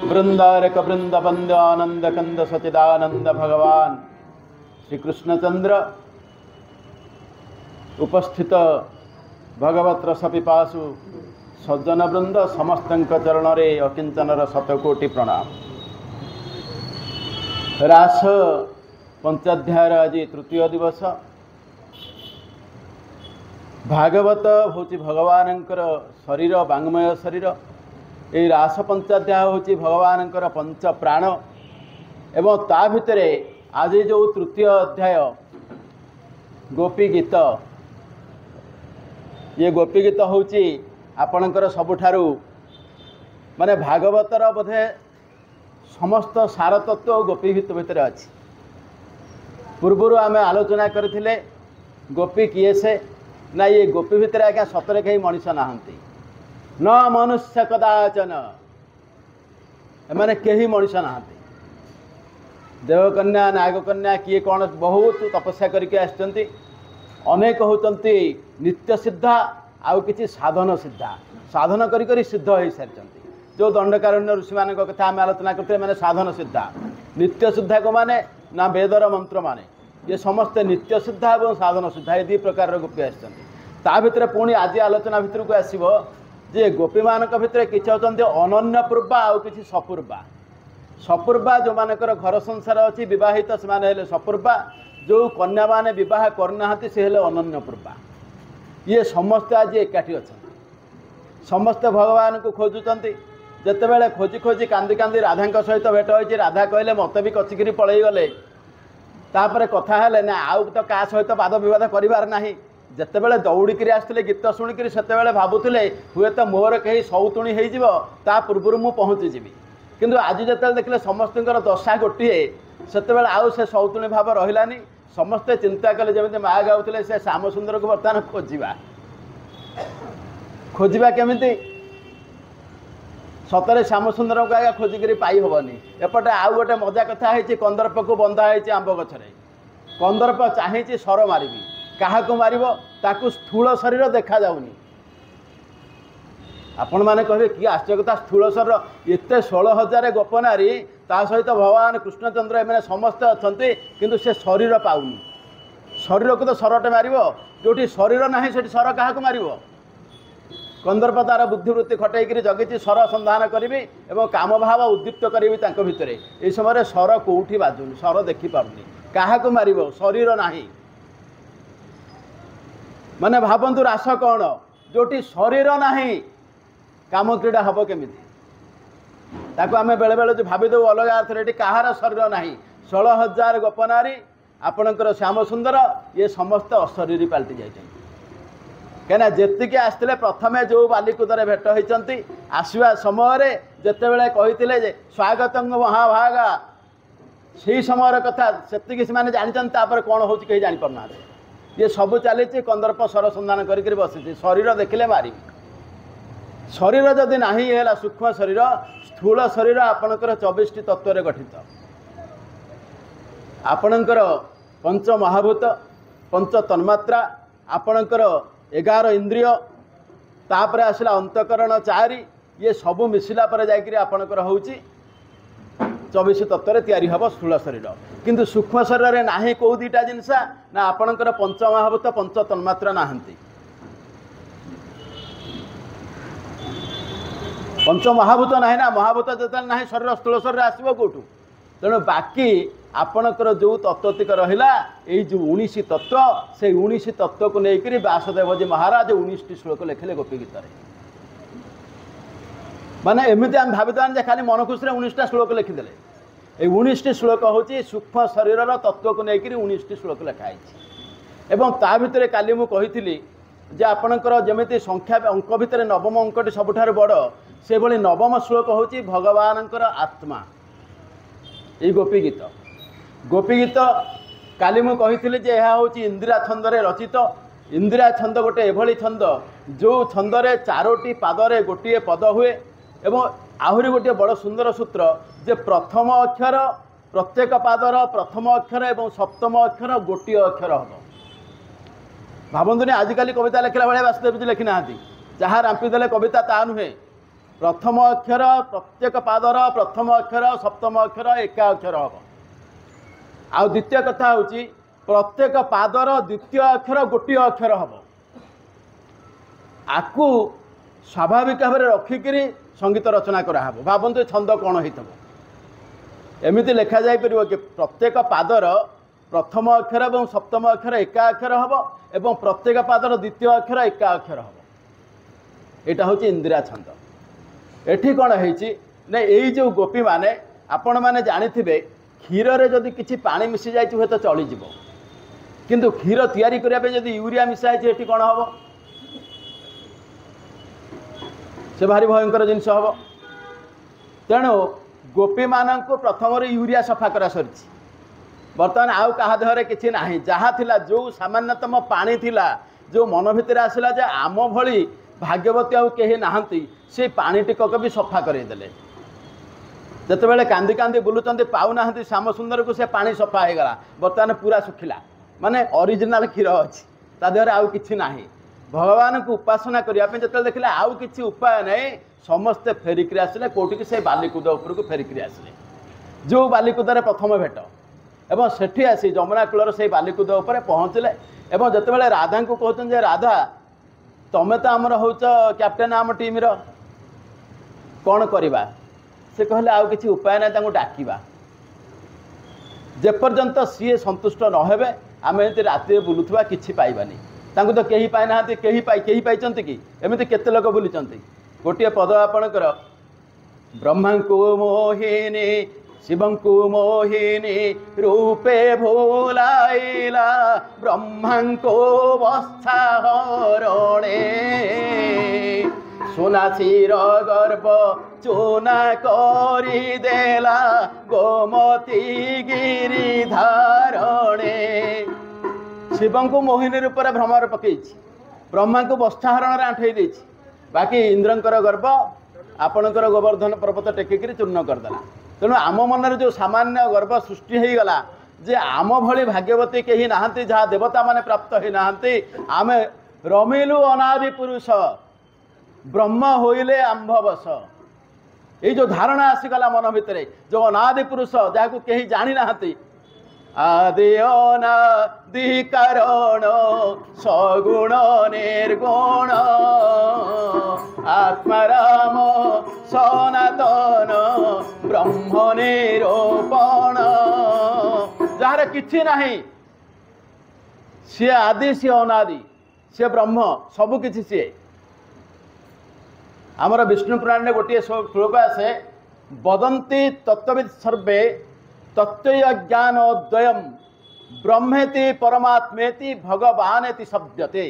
वृंदारक वृंद बंद आनंद कंद सचिदानंद भगवान श्री कृष्णचंद्र उपस्थित भगवत रस पिपासु सज्जन वृंद समस्त चरण रे अकिंचनर शतकोटि प्रणाम। रास पंचाध्यायर आज तृतीय दिवस। भागवत हूँ भगवान शरीर वांग्मय शरीर। ये रास पंचाध्याय हूँ भगवान पंच प्राण एवं ता भितर आज जो तृतीय अध्याय गोपी गीत। ये गोपी गीत हूँ आपणकर सबुठारु माने भागवतर बोधे समस्त सार तत्व गोपी गीत भितर अच्छी। पूर्वर आम आलोचना करथिले गोपी किए से ना ये गोपी भितर आज्ञा सतरे कहीं मनीष नहांती न मनुष्य कदाचन एमाने कहीं मनीष नहांती। देवकन्या नागकन्या किए कौन बहुत तपस्या करके आसचंती। अनेक होचंती नित्य सिद्धा आउ किछि साधन सिद्धा साधन करी करी सिद्ध हो सारी। जो दंडकारण्य ऋषि मान कथा आम आलोचना करते मैंने साधन सिद्धा नित्य सिद्धा को माने ना वेदर मंत्र माने ये समस्ते नित्य सिद्धा और साधन सिद्धा ये दु प्रकार गोपी आसता भितर पुणी आज आलोचना भितर को आसब जे गोपी मान भितर किसी होती अनन्य पूर्वा आउ कि सपूर्वा। सपूर्वा जो मानकर घर संसार अच्छी बहित से सपूर्वा। जो कन्या माने विवाह करना से हेले अनन्य पूर्वा। ये समस्ते आज एकाठी अच्छा समस्ते भगवान को खोजुंट जितेबाला खोजी खोजी कांदी कांदी राधा सहित भेट हो राधा कहले मत भी कचिकी पलि गले तापर कथा है ना आउ तो क्या सहित वाद विवाद करार ना। जितेबाला दौड़िकी आसते गीत शुणिक से भावुले हुए तो मोर कहीं सौतुणी हो पूर्व मु पहुँचीजी किंतु आज जो देखले समस्त दशा गोटे से आउ से सौतुणी भाव रही। समस्ते चिंता कले जमी माँ गाँव से श्याम सुंदर को बर्तमान खोजा केमिति सतरे श्याम सुंदर को आगे खोजिकी पाई हेनी। एपटे आउ गोटे मजा कथा है कंदर्प को बंधा है आंब गछरे। कंदर्प चाहे सर मारि क्या मार ताकू स्थूल शरीर देखा जाऊनी। आपण मैंने कहे कि आश्चर्य कथा स्थूल शरीर एत 16,000 गोपनारी ता सहित भगवान कृष्णचंद्र एम समस्ते अच्छा किंतु से शरीर पाऊनी। शरीर को तो सरटे मार जो शरीर ना से सर क्या मार। कंदर्प तार बुद्धिवृत्ति खटैक जगी सर संधान करी और काम भाव उद्दीप्त करी भितर ये समय सर कौटी बाजुनी सर देखिपारूनी क्या मार शरीर ना। माने भावंतु रास कौन जोटी शरीर ना काम क्रीड़ा हम केमी आम बेले बेले जो भाविदे अलग अर्थ ये कहार शरीर ना। 16,000 गोपनारी आपणकर श्याम सुंदर ये समस्त अशरीरी पलटि जाइए कहीं जी आसते प्रथमे जो बालिकुदे भेट होती आसवा समय जिते कही स्वागत महाभागा से समय कथा से जानते कौन हो जापना। ये सब चली कंदर्प सर संधान कर बसी शरीर देखिले मारी। शरीर जदि ना है सूक्ष्म शरीर स्थूल शरीर आपणकर 24टी तत्व गठित। आपणकर पंच महाभूत पंच तन्मात्रा आपणकर 11 इंद्रिय तापर आसला अंतकरण 4 ये सबू मिसिला पर जाकर आपणकर होची 24 तत्व तैयारी हम स्थूल शरीर। किंतु सूक्ष्म शरीर में ना कौ दीटा जिनस ना आपणकर पंच महाभूत पंच तन्मात्रा नहांती। पंच महाभूत ना महाभूत जो ना शरीर स्थूल शरीर आसो कौटू तेणु बाकी आपणकर जो तत्वतिक रहा ये जो 19 तत्व से 19 तत्व को लेकर व्यासदेव जी महाराज 19टी श्लोक लिखिले गोपी गीत। माने एमती आम भावित खाली मन खुशी 19टा श्लोक लिखिदे। ये 19टी श्लोक हूँ सूक्ष्म शरीर तत्व को लेकर 19टी श्लोक लिखाई। एवं ता भितर काली मु कही जे आपणकर जमी संख्या अंक भितर नवम अंकटी सबुठार बड़ से भली नवम श्लोक हूँ भगवानंकर आत्मा। ये गोपी गीत काली मु कही जे यह हूँ इंदिरा छंदरे रचित। इंदिरा छंद गोटे एभली छंद जो छंदरे 4टी पादरे गोटे पद हुए एवं आहरी गोटे बड़ सुंदर सूत्र जे प्रथम अक्षर प्रत्येक पादर प्रथम अक्षर एवं सप्तम अक्षर गोटे अक्षर हम। भावतुनि आजिकल कविता लिखला भाई व्यासदेव जी लिखि ना जहाँ रांपिदेले कविता ता नुहे प्रथम अक्षर प्रत्येक पादर प्रथम अक्षर सप्तम अक्षर एका अक्षर हम आ द्वितीय कथा हूँ प्रत्येक पादर द्वितीय अक्षर गोटे अक्षर हम आकु स्वाभाविक भाव में रखिकी संगीत रचना कराहब भावतु छंद कौन हो एमती लिखा जा कि प्रत्येक पादर प्रथम अक्षर और सप्तम अक्षर एका अक्षर हम एवं प्रत्येक पादर द्वितीय अक्षर एका अक्षर हम यहाँ हूँ इंदिरा छंद। एठी कौन है यही जो गोपी माने आपण मैंने जानी क्षीर रे जदि किसी पानी मिसी जाए हुए तो चलीज किंतु क्षीर तैयारी करने जदि यूरिया मिसाई ये कौन हम से भारी भयंकर जिनस हम तेणु गोपी मान प्रथम यूरिया सफा करा सरी बर्तमान आउ कहा देहरे किसी ना जहाँ थिला जो सामान्यतम पानी थिला जो मन भितर आसला जे आम भली भाग्यवती आउ कहीं नहांती से पानी टिकक भी सफा करदेले जितेबाला कांदी कांदी बुलूँ पाऊना श्याम सुंदर को से पानी सफा हो गला बर्तमान पूरा सुखिला माने ओरिजिनल क्षीर अच्छी ता देहरे आउ किछि नाही भगवान को उपासना करने जो देखिले आउ किछि उपाय नहीं समस्ते फेरिकी आसिले कौटिक से बालिकुद उपरको फेरिकी आसिले जो बालिकुदार प्रथम भेट एवं सेठी आसी जमुना कूलर से बालिकुद उपर पहुँचले एवं जितेबाला राधा को कहते राधा तमें तो आमर हो कैप्टेन आम टीम कौन करवा से कहले आउ किछि उपाय ना डाकिबा जेपर्यंत सी संतुष्ट नहेबे आम एमती राति बुलुवा किछि पाइबानी तांको तो कहीं पाई ना कहीं पाई कि एमती केते लोक बुली गोटे पद आपणकर ब्रह्मा को मोहिनी शिवं को मोहिनी रूपे भूलाइला ब्रह्मा को वस्था हरणे सोना क्षीर गर्भ चूना करी देला गोमती गिरी धारणे शिवं को मोहिनी रूप भ्रमर पकई ब्रह्मा को बस्थाहरण आंठई दे बाकी इंद्रंकर गर्भ आपणकर गोवर्धन पर्वत टेकिकी चूर्ण करदेला तेणु आम मन जो सामान्य गर्भ सृष्टि हो गला जे आम भली भाग्यवती कहीं नहांती जहाँ देवता माने प्राप्त हो नहांती आम रमिलु अनादि पुरुष ब्रह्म होइले आंभ बस ये जो धारणा आसीगला मन भितर जो अनादि पुरुष जहाँ को कहीं जानी नहांती आदि अनादि कारण सगुण निर्गुण आत्माराम सनातन ब्रह्म निरूपण जार किछि नाही सी आदि सी अनादि सी ब्रह्म सबु किछि सी आमर विष्णु पुराण में गोटे श्लोक आसे वदन्ति तत्त्वविद सर्वे तत्त्वज्ञानोद्वयम् ब्रह्मेति परमात्मेति भगवानेति शब्दते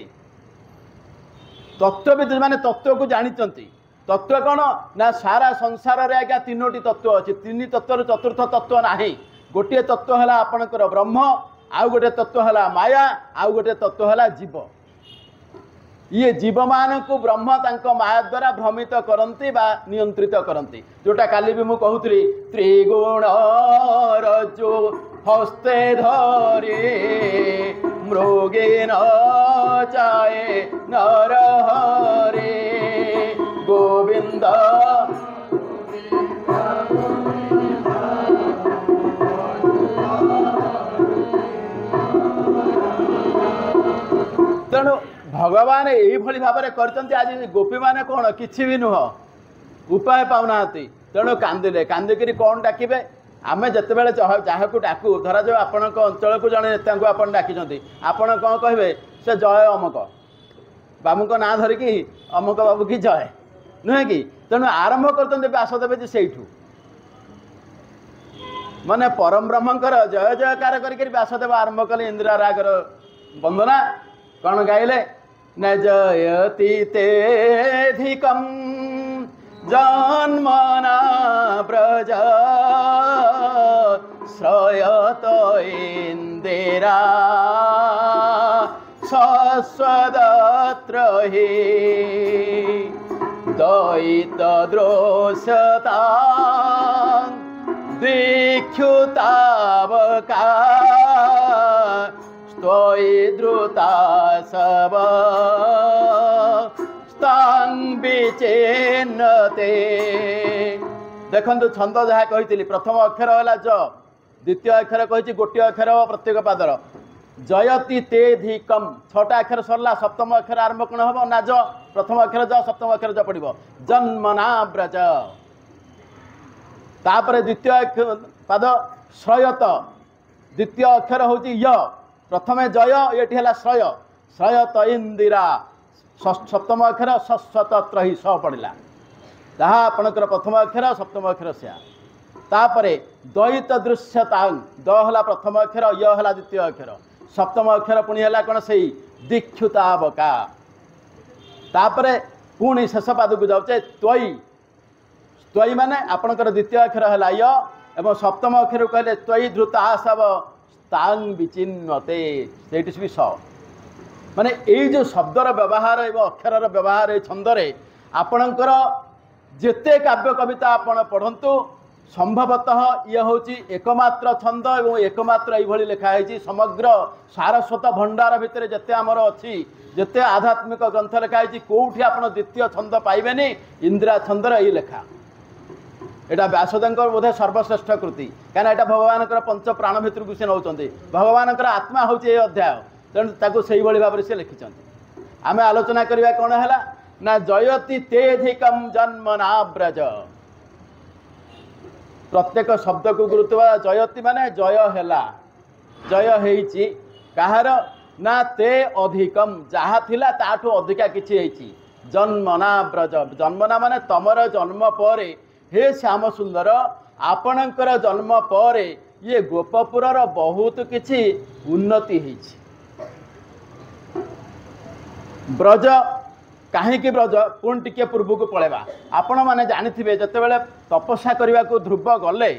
तत्त्वविद माने तत्व को जानिचंती तत्व कौन ना सारा संसार रे आज्ञा तीनोटी तत्व अच्छी तीन तत्व चतुर्थ तत्व नाही गोटे तत्व है आपणकर ब्रह्म आउ गोटे तत्व है माया आउ गोटे तत्व है जीव ये जीव मान को ब्रह्म तांको माया द्वारा भ्रमित करती बा नियंत्रित करती जोटा काली भी मुझे कहूली त्रिगुण रज्जु हस्ते धरे मृगे न चाहे नर हरे गोविंद तेणु भगवान यही भाव में करते आज गोपी माने कौन किसी भी नुह उपाय पाऊना तेणु कांदिले कांदिकी कौन डाकिबे आम जिते जहाँ को डाकू धरा जाओ आपण अंचल को जड़े नेता को आप डाकी आपण कौन कहे से जय अमुक बाबू को ना धरिकी अमुक बाबू की जय नुहे कि तेणु आरंभ करते व्यासदेव जी से माने परम ब्रह्मकर जय जयकार करके व्यासदेव आरंभ कले इंदिरा रागर वंदना कौन गाइले न जयति तेधिकं जन्मना ब्रज श्रयत इंदिरा शश्वदत्र हि दयित द्रोषता दीक्षुतावका त्वयि द्रुता सब स्तां विचिन्नते देखंतु छंद जहाँ कही प्रथम अक्षर है ज द्वितीय अक्षर कही गोटे अक्षर हम प्रत्येक पादर जयति ते धिकम छटा अक्षर सरला सप्तम अक्षर आरंभ कौन हम ना ज प्रथम अक्षर ज सप्तम अक्षर ज पड़ो जन्मना ब्रज तापर द्वितीय पाद श्रयत द्वितीय अक्षर हूँ य प्रथमे जय ये है श्रय श्रयत इंदिरा सप्तम अक्षर सत्तर ही स पड़ा जहाँ आपणकर प्रथम अक्षर सप्तम अक्षर से तापरे द्वैत दृश्यता द है प्रथम अक्षर य है द्वितीय अक्षर सप्तम अक्षर पुणी है कौन से दीक्षुताबका तापरे पुणी शेष पाद को जाऊे त्वयी त्वयी माने आपणकर द्वितीय अक्षर है य एवं सप्तम अक्षर कहले त्वयी धृता सब तांग विचिन्नते से भी स माने यही जो शब्दर व्यवहार एवं अक्षर व्यवहार छंदरे आपणकर जेते काव्य कविता आपण पढ़ंतु संभवतः ये हूँ एकमात्र छंद एवं एकमात्र यही लिखाई समग्र सारस्वत भंडार भितर जिते आमर अच्छी जिते आध्यात्मिक ग्रंथ लिखाई कौटी आप द्वितीय छंद पाइबेनी इंदिरा छंदर यही लेखा यहाँ व्यासदेव बोधे सर्वश्रेष्ठ कृति कहीं यहाँ भगवान पंच प्राण भितर को सी नौ भगवान आत्मा हूँ ये अध्याय तेणु से भाव में सी लिखिं आम आलोचना करवा कौन है ना जयति तेधिकम जन्मना ब्रज प्रत्येक शब्द को गुरुत्व जयति माने जय हैला जय हेची कहार ना ते अधिकम जहा थिला ताठू अधिका किछि हेची जन्मना ब्रज जन्मना माने तमर जन्म परे हे श्याम सुंदर आपणकर जन्म परे ये गोपपुरर बहुत किछि उन्नति हेची ब्रज कहीं ब्रज पुणी टिके पूर्व को पलैबा आपण मैंने जानी जिते बड़े तपस्या करने को ध्रुव गले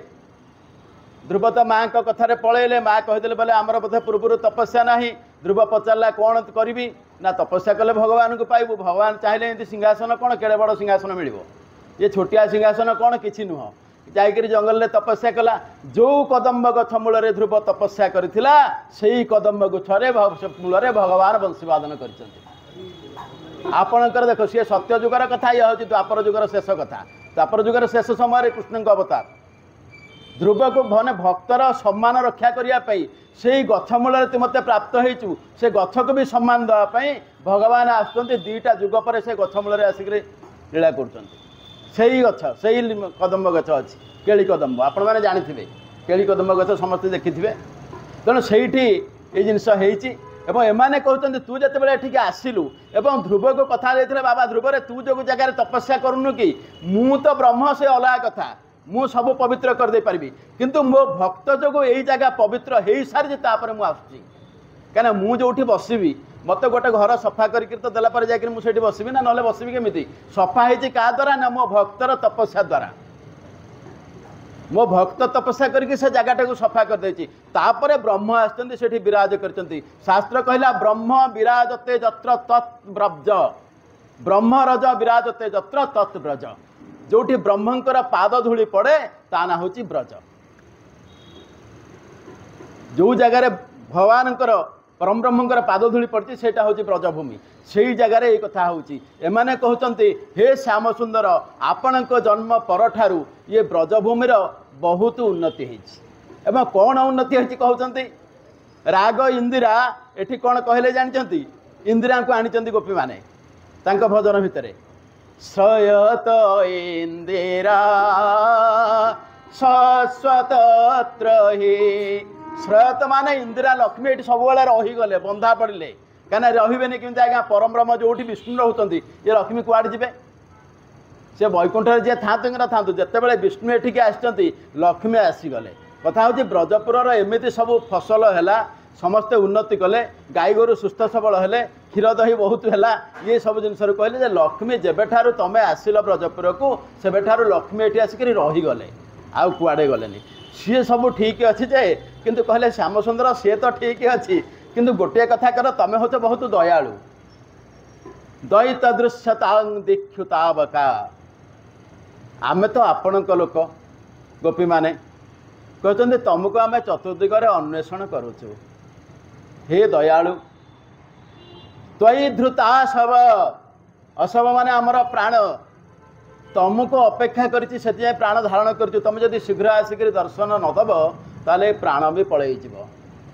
ध्रुव तो माँ कथार पलैले माँ कहीदे बोले आमर बोधे पूर्व तपस्या ना ध्रुव पचारा कौन करी ना तपस्या कले भगवान को पाइबू भगवान चाहिए ये सिंहासन कौन केड़े बड़ सिंहासन मिल ये छोटिया सिंहासन कौन कि नुह जाकर जंगल में तपस्या कला जो कदम्ब गछ मूल ध्रुव तपस्या करथिला सेही कदम्ब गछरे मूल भगवान वंशीवादन कर आपणकर देख सी सत्य जुगर कथा यह हूँ द्वापर जुगर शेष कथा द्वापर जुगर शेष समय कृष्ण अवतार ध्रुव को भने भक्तर सम्मान रक्षा करने से गछ मूल तु मत प्राप्त होचु से गछ को भी सम्मान देवाई भगवान आसुँच दीटा जुग पर से गछ मूल आसिक लीला कर गछ से कदम्ब गछ अच्छी केली कदम्ब आपण मैंने जानी केली कदम्ब गछ समस्ते देखि तेणु से ये जिनस एवं एमाने कहते तू जिते बड़े ठीक आसिलु एवं ध्रुव को कथा देते बाबा ध्रुव रे तू जो जगह तपस्या करूनु कि मु तो ब्रह्म से अलग कथा मु सब पवित्र कर दे पारिबी किंतु मो भक्त जो यही जगह पवित्र हो सारी तापर मु आसुची कहीं मु जो बसबी मत गोटे घर सफा करके तो देला जाकर मुझे बसबी ना ना बसबी केमी सफा होती क्या द्वारा ना मो भक्तर तपस्या द्वारा मो भक्त तपस्या करके से जगटा को सफा कर देछि तापरे ब्रह्म आछन्ति सेठी विराज करछन्ति शास्त्र कहला ब्रह्म विराजते जत्र तत् ब्रज ब्रह्म रज विराजते जत्र तत् ब्रज जोठी ब्रह्मंकर पाद धूली पड़े ता ना होछि ब्रज जो जगह भगवानकर परम ब्रह्मंकर पाद धूली पड़ती सेटा होछि ब्रजभूमि से जगार ये कथा होछि एमाने कहउचन्ति हे श्याम सुंदर आपण जन्म परठारु ये ब्रजभूमिर बहुत उन्नति होइछि एवं कौन उन्नति होइछि कहउचन्ति राग इंदिरा एठी कौन कहले जानचन्ति इंदिरा को आनिचन्ति गोपी माने तांको भजन भितरे श्रयत इंदिरा शाश्वतत्र हि श्रयत माने इंदिरा लक्ष्मी ये सब रहीगले बंधा पड़े कहीं रही केमी आज्ञा परम ब्रह्म जो विष्णु रोचंती ये लक्ष्मी कुआड़े जी से वैकुंठ जी था था जिते विष्णु एठिक आसी लक्ष्मी आसीगले कथा हूँ ब्रजपुर एमती सब फसल है समस्ते उन्नति कले गाई गोरु सुस्थ सबल है क्षीर दही बहुत है ये सब जिन कहले लक्ष्मी जेबेठारू तुम आसिल ब्रजपुर को सेबेठारू लक्ष्मी एटी आसिक रहीगले आउ कुआड़े गले सी सब ठीक अच्छे जे किंतु कहले श्याम सुंदर सी तो ठीक अच्छी किंतु गोटे कथा कर तुम हो बहुत दयालु द्वैत दृश्यता दीक्षुताबका आम तो आपण लोक गोपी माने कहते तुमको आम चतुर्दिगरे अन्वेषण करुचु हे दयालु त्वयि धृता शव अशव माने आमर प्राण तुमको अपेक्षा करिछि सेति प्राण धारण करिछु तुम जदि शीघ्र आसिक दर्शन नदब ताले प्राण भी पलि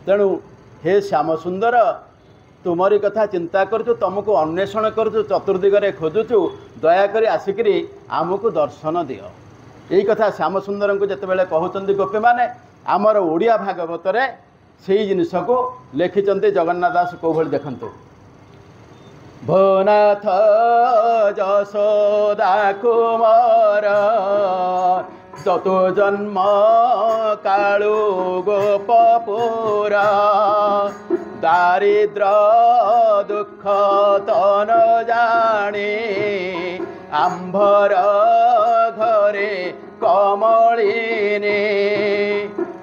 तेणु हे श्याम सुंदर तुमरी कथा चिंता करूँ तुमको अन्वेषण करूँ चतुर्दिगरे खोजुचु दयाकोरी आसिक आमको दर्शन दियो यही कथा श्याम सुंदर को जितेबाला कहते गोपी मैंने आमर ओडिया भागवत से जिनस को लिखिं जगन्नाथ दास कौ भाई देखु भोनाथ यशोदा कुमार चतु जन्म कालु गोपपुरा दारिद्र दुख तन जाने आंभर घरे कमलिनी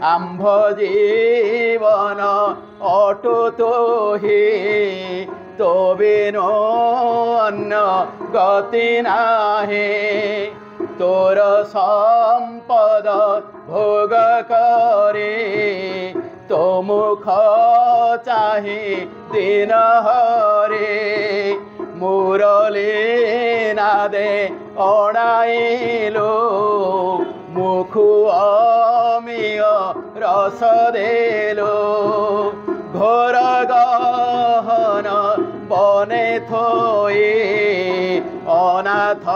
आंभ जीवन अटुतो ही तो बिनो अन्न गति नाहे तोर संपद भोग करे तो मुख चाहे दिन हरे मुरली नादे अणाइलो मुखु अमीय रस देलो घोर गहन बने थोई अनाथ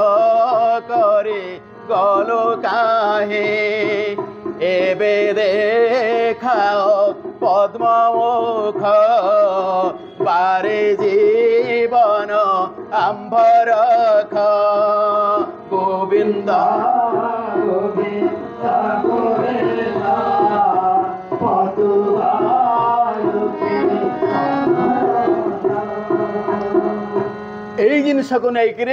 करे गलो काहे एबे देखाओ पद्ममुख बारे जीवन आंभर गोविंद यही जिनस को लेकर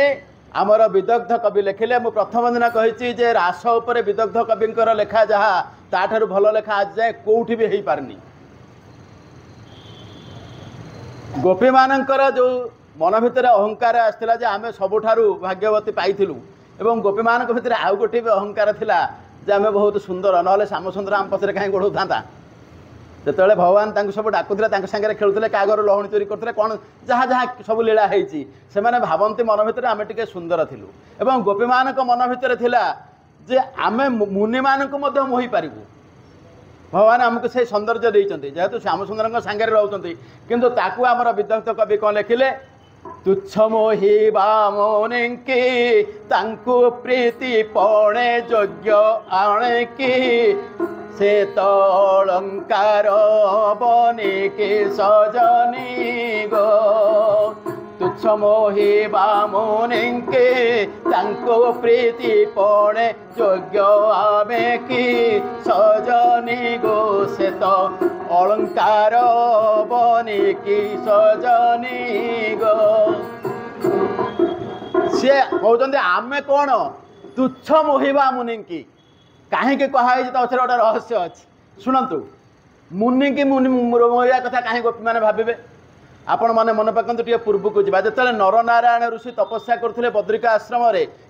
आमर विदग्ध कवि लिखिले मु प्रथम दिन कही जे रास उपर विदग्ध कविंकर लेखा जहाँ ताठू भल लेखा आज जाए कौटी भी हो पारनी गोपी मानकर जो मन भितर अहंकार आसला जे आमे सबुठारु भाग्यवती पाइथिलु एवं गोपी मान भितर आउ गोटे भी अहंकार थिला जे आमे बहुत सुंदर नले श्याम सुंदर आम पछरे कहीं गोड़ था जिते भगवान सब डाकुले सागर खेलुले क्या घर लहणी चोरी करते कौन जहाँ जहाँ सब लीला होती से भावती मन भितर आम टे सुंदर थिलु एवं गोपी मान मन भितर थिला जे आमे मुनि मान मोहि पारिबु भगवान आमको से सौंदर्य देते जेहेतु श्याम सुंदर सागर रोचे किंतु ताकू आमर विदग्ध कवि कौन लिखिले तुच्छ मोहि बामुनि तांकु प्रीति पणे योग्य आणे की से तो अलंकार बनी के सजनी गो तुच्छ मोहि बामुनि तांको प्रीति पणे योग्य आमे की सजनी गो से तो अलंकार बनी की सजनी गो सी कहते आमे कौन तुच्छ मोहिबा मुनि की कहीं कहुई गोटे रहस्य अच्छी शुणु मुनि की मुनि मोहिया कथा कहीं गोपी मैंने भावे आपण मैंने मन पकड़ते टे पूर्व को जा जो नर नारायण ऋषि तपस्या करते बद्रिका आश्रम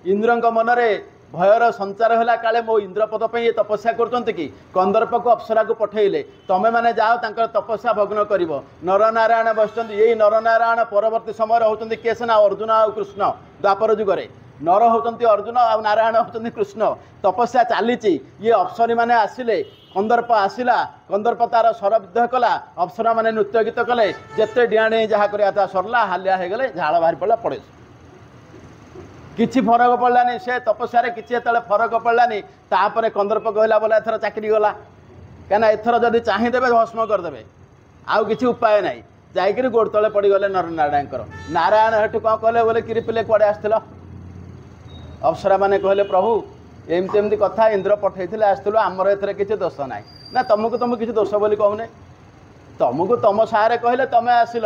इंद्र मनरे भयर संचार है काले मो इंद्रपद पे तपस्या कर कंदर्प को अप्सरा को पठेले तमें मैंने जाओ तंकर तपस्या भग्न कर नर नारायण बस यही नर नारायण परवर्ती समय होती किए सेना अर्जुन आ कृष्ण द्वापर जुगरे नर होती अर्जुन आ नारायण होती कृष्ण तपस्या चली ये अप्सरी मैंने आसिले कंदर्प आसला कंदर्प तार स्वरविद्ध कला अप्सरा मैंने नृत्य गीत कले जिते डियाणी जहाँ कर सरला हालिया हो गले झाड़ बाहरी पड़ा पड़े किसी फरक पड़लानी से तपस्या किसी जो फरक पड़लानी तापर कंदर्प कहला बोला एथर चाकरी गला कहीं एथर जदि चाहिदेवे भस्म करदे आउ किसी उपाय ना जाकर गोड़ तले पड़गले नर नारायण नारायण हेठू कौन कहले बोले किरी पिले कड़े आसल अप्सरा मैंने कहले प्रभु एमती एमती कथा इंद्र पठे आसलु आमर एथर किसी दोष ना ना तुमको तुम किसी दोष बोली कहूने तुमको तुम सारे कहले तुम आसिल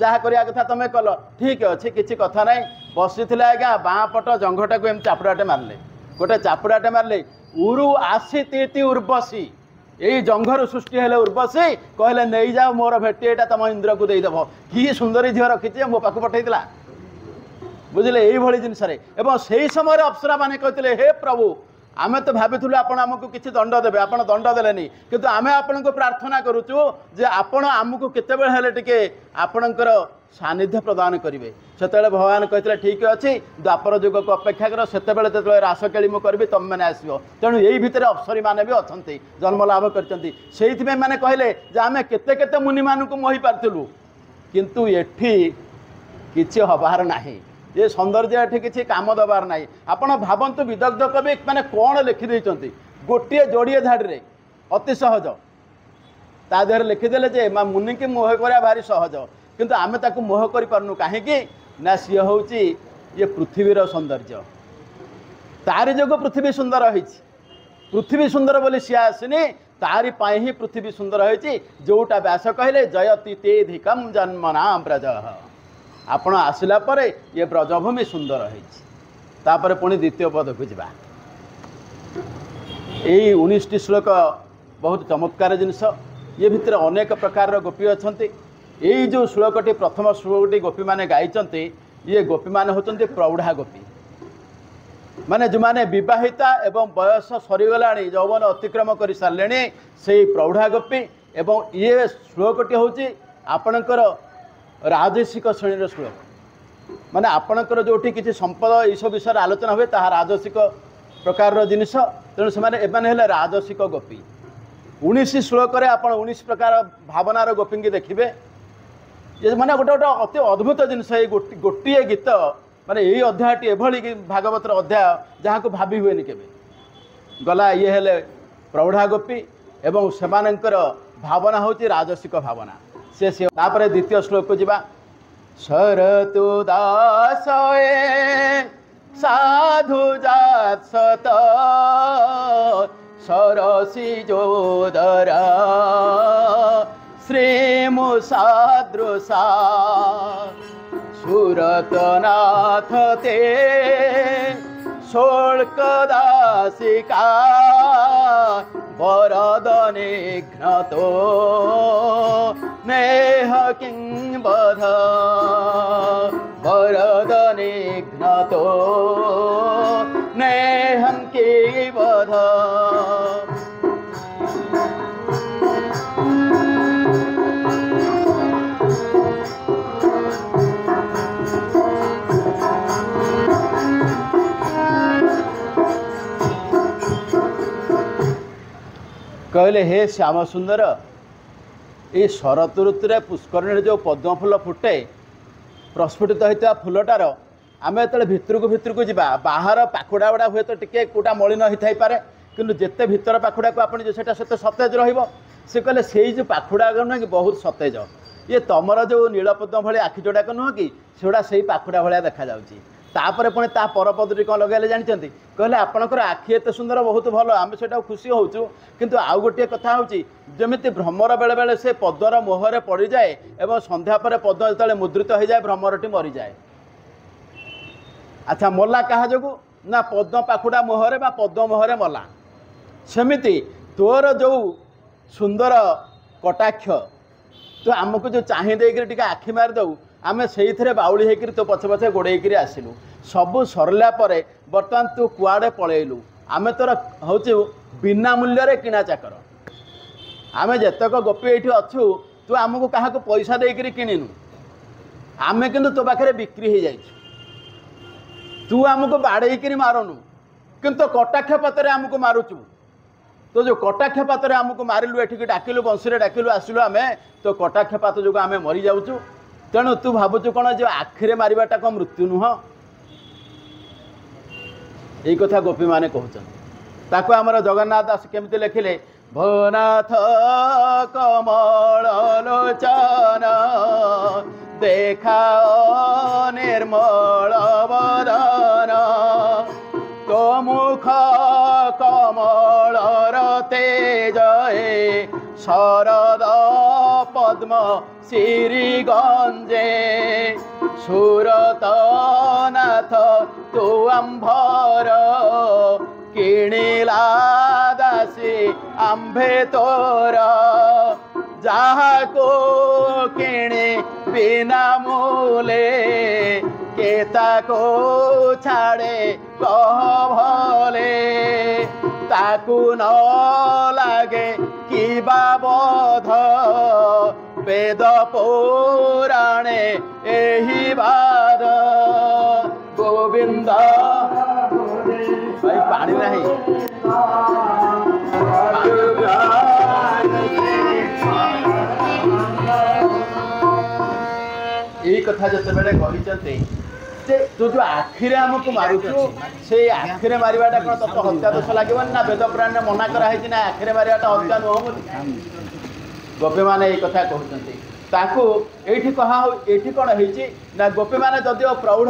जहाँ करवा कथा तुम कल ठीक अच्छे किसी कथा ना बसी आज्ञा बाँ पट जंघटा को एम चापुड़ाटे मारले गोटे चापुड़ाटे मारले उरु आसी तीति उर्वशी यही जंघर सृष्टि हेले उर्वशी कहले नहीं जाओ मोर भेटी एटा तुम इंद्र को देदेव कि सुंदरी झील रखी मो पाक पठेला बुझे यही जिनस से समय अप्सरा मैंने कहते हे प्रभु आमे तो भाविलु आपण आमको किसी दंड देवे आपण दंड देलेनी किंतु आमे आपण को प्रार्थना करूचु जे आपण आमको केतेबेले हेले टिके आपणकर सानिध्य प्रदान करेंगे से भगवान कहते ठीक अच्छे द्वापर युग को अपेक्षा कर से रास केली मु करी तुम मैंने आसो तेणु यही भितर अप्सरी मैंने भी अच्छा जन्म लाभ कर मैंने कहले आम केते केते मुनि मानक मोहि पार्थलु किंतु एठी किछि हबार नाही ये सौंदर्य एठी किछि काम दबार नाही आपण भावंतु विदग्ध कवि माने कौन लिखि देइचंती गोटे जोड़िए धाड़ी अति सहज ता देहर लिखिदेले जे मा मुनि की मोह करा भारी सहज किंतु आमे ताकू मोह करि पारनु काहेकि ना सी होउची ये पृथ्वीर सौंदर्य तारी जोग पृथ्वी सुंदर होइछि पृथ्वी सुंदर बोली सी आसनी तारी पाई ही पृथ्वी सुंदर होइछि जोटा व्यास कहले जयति तेधिकम जन्मना ब्रज आपण आसिला परे ये ब्रजभूमि सुंदर होइछि तापर पुणी द्वितीय पद को जिबा एई 19 श्लोक बहुत चमत्कार जिनिस ये भितर अनेक प्रकार गोपी अछंती यही जो श्लोकटी प्रथम श्लोकटी गोपी माने गाइचंती ये गोपी माने होचंती प्रौढ़ा गोपी माने जो माने विवाहिता एवं बयस सरीगलाणी यौवन अतिक्रम कर सारे से प्रौढ़ा गोपी एवं ये श्लोकटी होची आपणकर राजसिक श्रेणी श्लोक माने आपणकर जोटी किसी संपद ये सब विषय आलोचना हुए ताहा राजसिक प्रकार जिनिस तेणु से राजसिक गोपी 19 श्लोक आप 19 प्रकार भावनार गोपी की देखिए ये माने गोटे गोटे अति अद्भुत जिनस गोटे गीत माने यही अध्यायटी एभली भागवतर अध्याय जहाँ को भाभी हुए केबे गला ये हेले प्रौढ़ा गोपी एवं सेमानंकर भावना होची राजसिक भावना से तापर द्वितीय श्लोक को जीवा शरतु दासये साधु जात सत सरसी जोदरा श्रीमुसादृशा सुरतनाथ ते शोल्कदासिका वरदनिघ्नतो नेह किंबध वरदनिघ्नतो नेहं किंबध कहले हे श्याम सुंदर ये शरत ऋतु पुष्करणी जो पद्म फूल फुटे प्रस्फुटित होता फूलटार आम जो भितर को जावा बाहर पाखुड़ा गुड़ा हुए तो टिके कोटा मलिन होता पारे किंतु जिते भितर पाखुड़ा को आप जो सतेज रे कहले से जो पाखुड़ा नुह कि बहुत सतेज ये तुमर जो नीलपद्म भाई आखि जोड़ाक नुह कि सेगुड़ा से पाखुड़ा भाया देखा जाऊँगी तापर पुणी ता परपदटी कौन लगे जानते कहले आपणकर आखि एत सुंदर बहुत भल आम से खुशी होचु किंतु आउ गोटे कथा होची जमिति भ्रमर बेले बेले से पद्मर मोहरे पड़ जाए एवं संध्या पर पद्म जो मुद्रित हो जाए भ्रमरटी मरी जाए अच्छा मला क्या जो ना पद्म पाखुड़ा मोहरे बा पद्म मोहरे मला सेमिति तोर जो सुंदर कटाक्ष तो आमको जो चाहे देकर आखि मारिदे आमे से बाउली होकर तो पछे पछे गोड़े आसिलु सबू सरला परे बर्तमान तू कुआड़े पलैलु आमे तोर हूँ बिना मूल्य किणा चाकर आमे जेतक गोपी ये अच्छु तू आमको क्या पैसा देकर किणुनु आमे किंतु तो पाखे बिक्री हो जाइछु तू आमको बाड़े मारुनु किंतु कटाक्ष पतरे आमको मारुचु तो जो कटाक्ष पात आमको मारिलु एठिक डाकिलु बंशी डाकिलु आसिलु आमे तो कटाक्ष पात जो आमे मरी जाऊँ तेणु तू भावुचु कौन जो आखिरे मारिबाटा कम मृत्यु नुह यही कथा गोपी माने कहते ताको आमर जगन्नाथ दास केमती लिखिले भवनाथ कमल लोचन देखा निर्मल बदन तो मुख कमल तेजये शरद पद्म श्री गंजे सुरतनाथ तू अंभर किणिला दासी आंबे तोर जहाँ को किणे बिना मूले के ताको छाड़े कह भले ताकू न लागे कि बाबध वेद पुराणे एही बार गोविंद भाई पानी नहीं यही कथा जो कहते तू जो आखिरे आमको मारुचु से आखिरे मारिबाटा कौन तत्व हत्या दोष लगे ना वेद पुराण मना कराई ना आखिरे मारिबाटा हत्या नुह बोली गोपी मैंने ये कथा कहते ताकू ये कहा ये कौन है गोपी मैंने जदिव प्रौढ़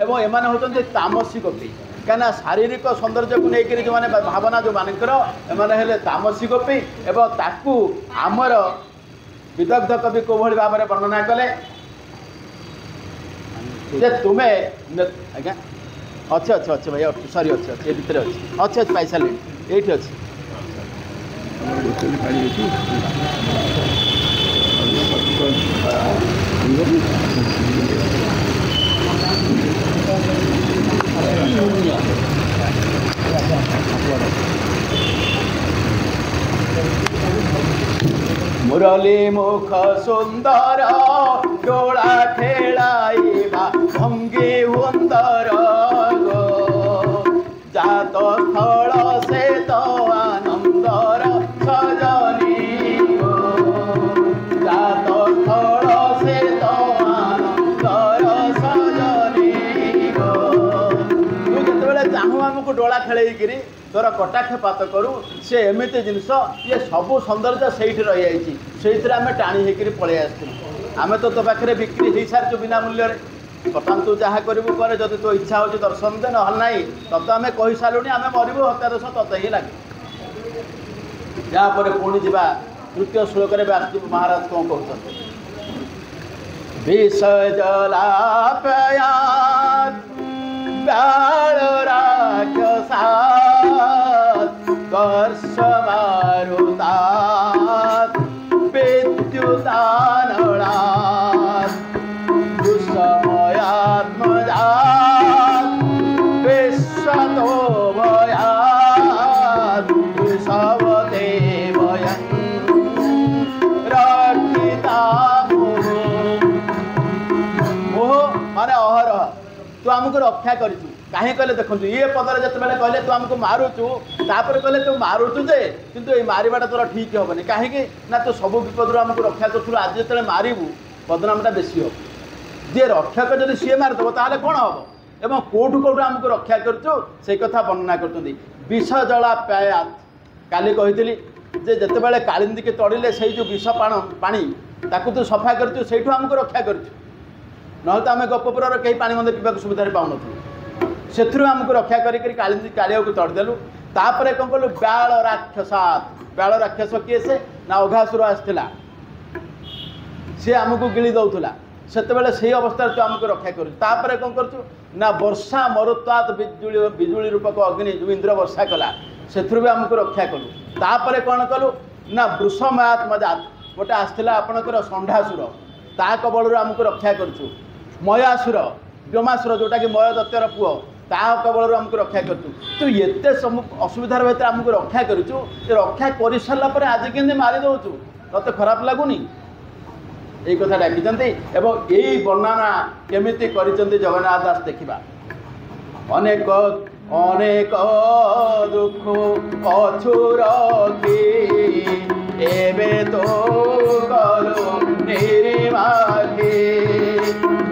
एवं एम होती तामसी गोपी कहीं शारीरिक सौंदर्य को लेकर जो मैंने भावना जो मानकर एम तामसी गोपी एवं ताकू आमर विदग्ध कवि को भाई भाव में वर्णना कले जे तुम्हें आज्ञा अच्छे अच्छे अच्छे भाई सॉरी अच्छे अच्छे ये भितर अच्छे अच्छे अच्छे पाई सारे ये अच्छे मुरली मुख सुंदर डोला खेलाइबा भंगी हुंदर गो जात स्थल से तो आनंदर सजनी गो जात स्थल से तो आनंदर सजनी गो तू जिते चाहू आमको डोला खेल तोर कटाक्षपात करू से एमती जिनस ये सबू सौंदर्य से रही से आम टाणी होकर पलि आम तो पाखे बिक्री हो सारी बिना मूल्य बर्तमान तू जहाँ करू कर जब तो इच्छा हो दर्शन दे ना तब तो आम कही सारूँ आम मरबू हत्या दोष तते ही लगे यापर पुणी जा तृतीय श्लोक व्यासदेव महाराज कौन कहते विष जलापया राक्षसा वर्ष मारुतात विद्युतानळात् दुःसमयात्मजात् विश्वतो भयात् विषवते भयं रक्षिता मोह माने अहरह तू आमको रक्षा करूँ कहीं कहले देखो ये पदर जो कहले तू आमको मारुचु तापर कहले तू मारुचु जे किंतु ये मारिबाटा तोर ठीक हेनी कहीं ना तू सब विपद आमको रक्षा करूँ आज जो मारू बदनामटा बेसी हो जी रक्षक जब सी मारिदेव ताहले कौन हम एवं कौटू कौटू आमको रक्षा करूँ से कथा वर्णना कर विष जला प्यायात काली कही जे जितेबाला कालिंदी के तड़िले से जो विष पानी ताकू तू सफा करूँ से आमको रक्षा करूँ ना तो आम गोपपुर कहीं पानी मंदिर पीवा सुविधा पाऊन से आमको रक्षा कालिंदी कालिया को तड़देलु तापर कौन कलु ब्याल राक्षसात ब्याल राक्षस किए से ना अघासुर आसला सी आमको गिली दौला से से अवस्था तू आमको रक्षा कर कौन कर ना वर्षा मरुत्वात बिजुली रूपक अग्नि जो इंद्र वर्षा कला से भी आमको रक्षा कलु तापर कौन कलु ना वृषमयात्मजात गोटे आसला आपणकर षंढासुर ता कबल आमको रक्षा करूँ मयासुर व्योमासुर जोटा कि मय दत्तर पुओ ता कबल आमको रक्षा करूँ तू एत असुविधार भर आमको रक्षा करूँ रक्षा कर सारापर आज के मारी दौचु तते खराब लगुनि यही कथा डाकी एवं यही वर्णना केमिति करिसेंती जगन्नाथ दास देखा अनेक अनेक दुख अछुर एबे तो कलो निर्माघे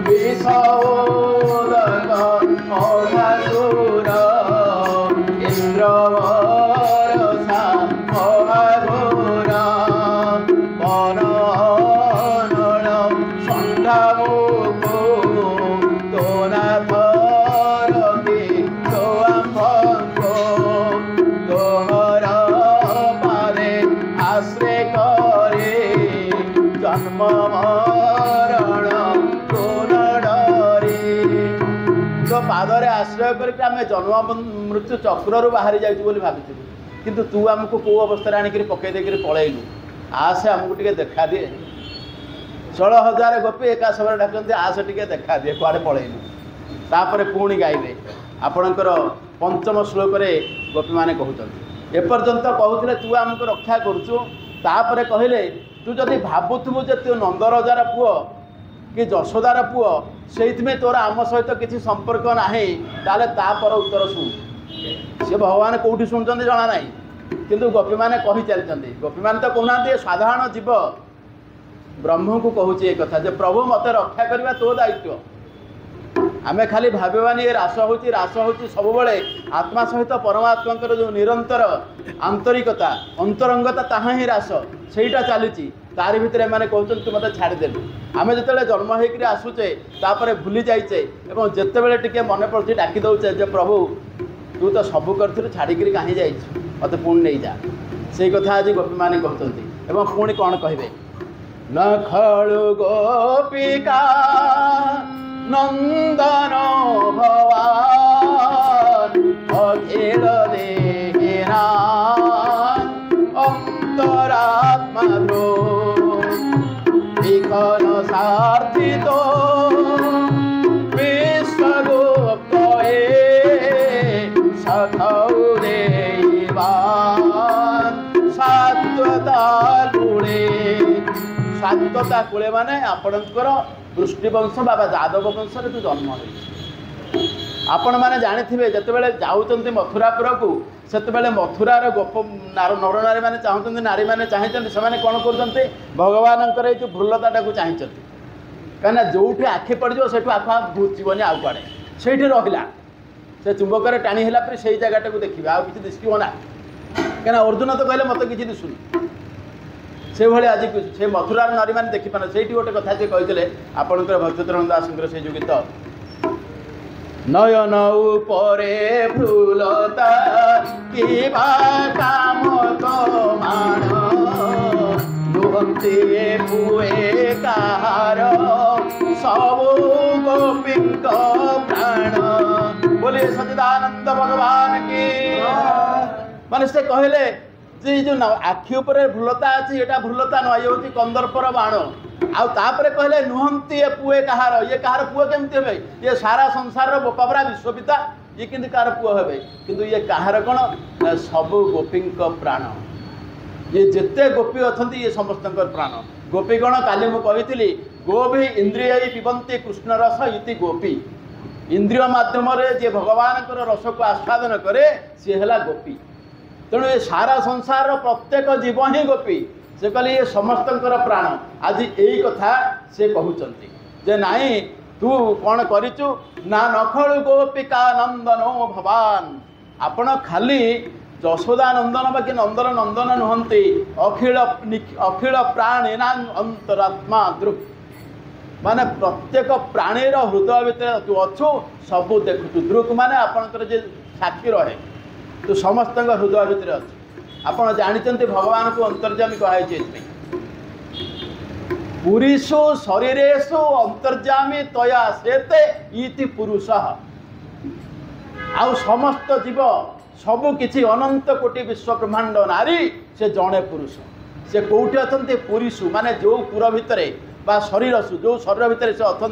विषोदक अघासुर इंद्रवरसा महाघोर मननल षण्ढमुखो तोनाथरके तोआम्भको तोहर पादे आश्रय करे जन्म मरण कोन डरे तो पादरे आश्रय करके आम जन्म मृत्यु चक्रु बाहरी जाइए भाई किंतु तू आमको कौ अवस्था आणिक पकई देकर पलैलु आसे आमको टे देखा दिए 16,000 गोपी एका समय डाकते आसे टे देखा दिए कुआड़े पलैलु तापर पुणी गाइबे आपणकर पंचम श्लोक गोपी मैंने कहते एपर्यंत कहते तू आमको रक्षा करुचु तापर कहले तू जदि भावुथु जे तू नंदराजार पुओ कि जशोदार पुओ से तोर आम सहित किसी संपर्क ना तापर उत्तर शुण सी भगवान कौटी शुणुंट जना ना किंतु गोपी मैंने कही चलते गोपी मैंने तो कहना साधारण जीव ब्रह्म को कहूँ ये कथा जे प्रभु मत रक्षा करवा तो दायित्व आमे खाली भावानी रास हो सब बड़े आत्मा सहित परमात्मा जो निरंतर आंतरिकता अंतरंगता ताहा ही रास सेटा चली तारि भितर मैंने कहते तू मत छाड़देलु आम जो जन्म होकर आसुचे तापर भूली जाइचे और जिते टे मन पड़े डाकी दौचे जे प्रभु तू तो सबू कर छाड़ी कहीं जा मत पुणी नहीं जा से कथा आज गोपी मैंने कहते पुणी कौन कहे न खड़ु गोपिका नंदन भवान अखिल देहना अंतरात्मा विघन सारथी तो विश्वगुप्त सखौ देवान सात्वता कूले माने आपणकर वृष्टिवंश बाबा यादव वंश तू जन्म हो आपण मैंने जानी जिते जाऊँच मथुरापुर को से मथुरार गोप नर नारी मैंने चाहते नारी मैंने चाहते से कौन कर भगवान जो भ्रुलता को चाहते कहीं जो आखि पड़ से आख घुचबनी आउ कड़े से रहा से चुंबक टाणी है से जगह देखिए आउ कि दिशो ना कहीं अर्जुन तो कहले मत कि दिशुनी से भाई आज से मथुरार नारी मैंने देखिपारे से गोटे कथा से कहते आपंकर भक्तचरण दासंकर से जो गीत नयन उपरे फूलता किबा काम तो मान नुहंती पुए कहार सब गोपी प्राण बोले सच्चिदानंद भगवान की माने से कहले जे जो आखि उपर भ्रुलता अच्छी यहाँ भ्रुलता न ये हूँ कंदर्पर बाण आउे कहले नुहंती ये पुए कहार ये कहार पुओ केमती हे ये सारा संसार बोपाबरा विश्वपिता ये किंतु कहार पुओ हे किंतु ये कहार कौन सबु गोपी प्राण ये जिते गोपी अच्छा ये समस्त प्राण गोपीगण काली मुझे गो भी इंद्रिय पिबंती कृष्ण रस इति गोपी इंद्रिय माध्यम जे भगवान रस को आस्वादन करे सी है गोपी तेणु ये सारा संसार प्रत्येक जीव ही गोपी से कहले ये समस्त प्राण आज यही कथा से कहते जे नाई तू कौन करिचु ना नखलु गोपिका नंदनो भवान आपण खाली जशोदा नंदन बाकी नंदन नंदन नुहंती अखिल अखिल प्राणीना अंतरात्मा दृक् माने प्रत्येक प्राणीर हृदय भितर तू अच्छु सबू देखु दृक् माने आपणकर जे साक्षी रहे तू समस्त हृदय भितर अच्छे आपड़ जानते भगवान को अंतर्जामी कहुई पुरीषु शरीरेशु अंतर्जामी तया सेते इति पुरुष आउ समस्त जीव सबु किछि अनंत कोटि विश्व ब्रह्मांड नारी से जड़े पुरुष से कौटी अच्छा पुरीषु माने जो पुर भितर बा शरीरसु जो शरीर भितर से अच्छा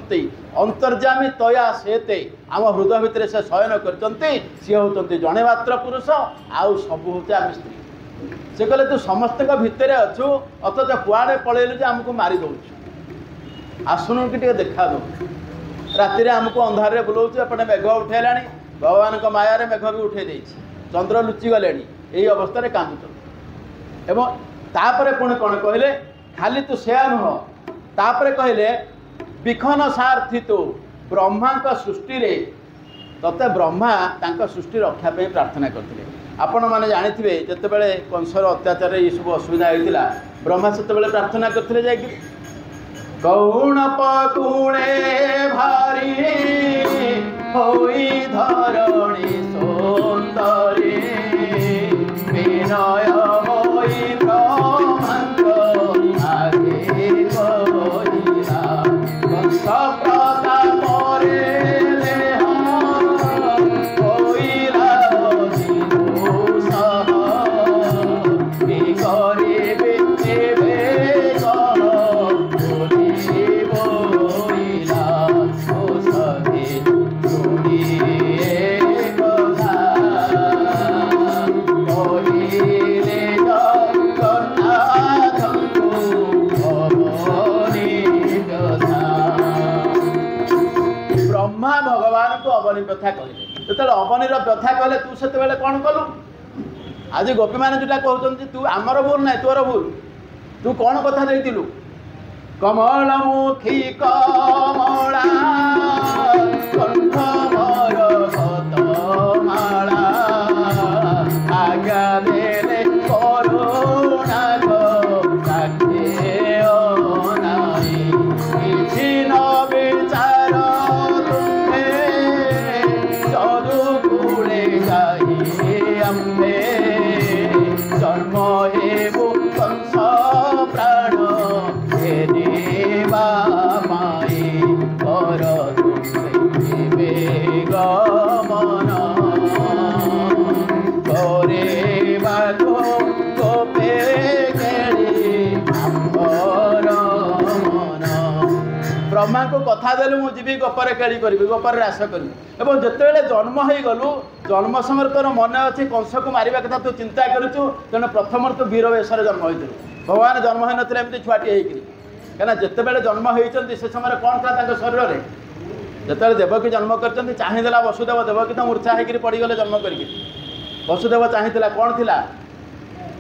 अंतर्जामी तया सेते आम हृदय भितर से शयन करते सी होती जड़े मात्र पुरुष आउ सब हूँ आम स्त्री से कहले तू समस्त भितर अच्छु अथच कुआड़े पलैलु जे आमको मारी दौचु आसुनु कि देखा दो राति आमको अंधारे बुलाऊँ एपटे मेघ उठेला भगवान मायार मेघ भी उठे देछि चंद्र लुचि गले यही अवस्था कांदुच एवं तापर पुणी कौन कहले खाली तू से नुह तापर कहले विखन सारथी तो ब्रह्मा सृष्टि रे तते ब्रह्मा तांका सृष्टि रक्षा पे प्रार्थना करते आपण मैंने जानी जिते कंसर अत्याचार ये सब असुविधा होता ब्रह्मा से प्रार्थना करते जा कौण पकुणे भारी होई धरणी सौंदर्य विनय होई ब्रह्मांड आगे कहिला कंस प्रताप रे होइला दिनोसह कि करिबे एबे कह बोली बोइला ओ सहे ଅବନୀ ବ୍ୟଥା କହିଲେ। ଯେତେବେଳେ ଅବନୀର ବ୍ୟଥା କହିଲେ ତୁ ସେତେବେଳେ କ'ଣ କଲୁ? ଆଜି ଗୋପୀମାନେ ଯେଉଁଟା କହୁଛନ୍ତି ତୁ ଆମର ଭୁଲ ନାହିଁ ତୋର ଭୁଲ, ତୁ କ'ଣ କଥା ଦେଇଥିଲୁ? କମଳମୁଖୀ କମଳା କଣ୍ଠମର ମାଳା ଆଜ୍ଞା ଦେଲେ କରୁଣା କିଛି ନ ବିଚାର ତୁମେ ଯଦୁକୁଳେ ଯାଇ ଆମ୍ଭେ ଜନ୍ମ ହେବୁ କଂସ ପ୍ରାଣ ଦେବା ପାଇଁ କର ତୁମେ ଗମନ କରିବାକୁ ଗୋପେ କେଳି ଆମ୍ଭର ମନ। ବ୍ରହ୍ମାଙ୍କୁ କଥା ଦେଲୁ ମୁଁ ଯିବି ଗୋପରେ କେଳି କରିବି, ଗୋପରେ ରାସ କରିବି। ଏବଂ ଯେତେବେଳେ ଜନ୍ମ ହେଇଗଲୁ ଜନ୍ମ ସମୟରେ ତୋର ମନେ ଅଛି କଂସକୁ ମାରିବା କଥା ତୁ ଚିନ୍ତା କରୁଛୁ, ତେଣୁ ପ୍ରଥମରୁ ତୁ ବୀର ବେଶରେ ଜନ୍ମ ହୋଇଥିଲୁ। ଭଗବାନ ଜନ୍ମ ହୋଇନଥିଲେ ଏମିତି ଛୁଆଟିଏ ହେଇକିରି, କାହିଁକିନା ଯେତେବେଳେ ଜନ୍ମ ହେଇଛନ୍ତି ସେ ସମୟରେ କ'ଣ ଥିଲା ତାଙ୍କ ଶରୀରରେ? ଯେତେବେଳେ ଦେବକୀ ଜନ୍ମ କରିଛନ୍ତି ଚାହିଁଦେଲା ବସୁଦେବ, ଦେବକୀ ତ ମୂର୍ଚ୍ଛା ହେଇକିରି ପଡ଼ିଗଲେ ଜନ୍ମ କରିକି। ବସୁଦେବ ଚାହିଁଥିଲା କ'ଣ ଥିଲା?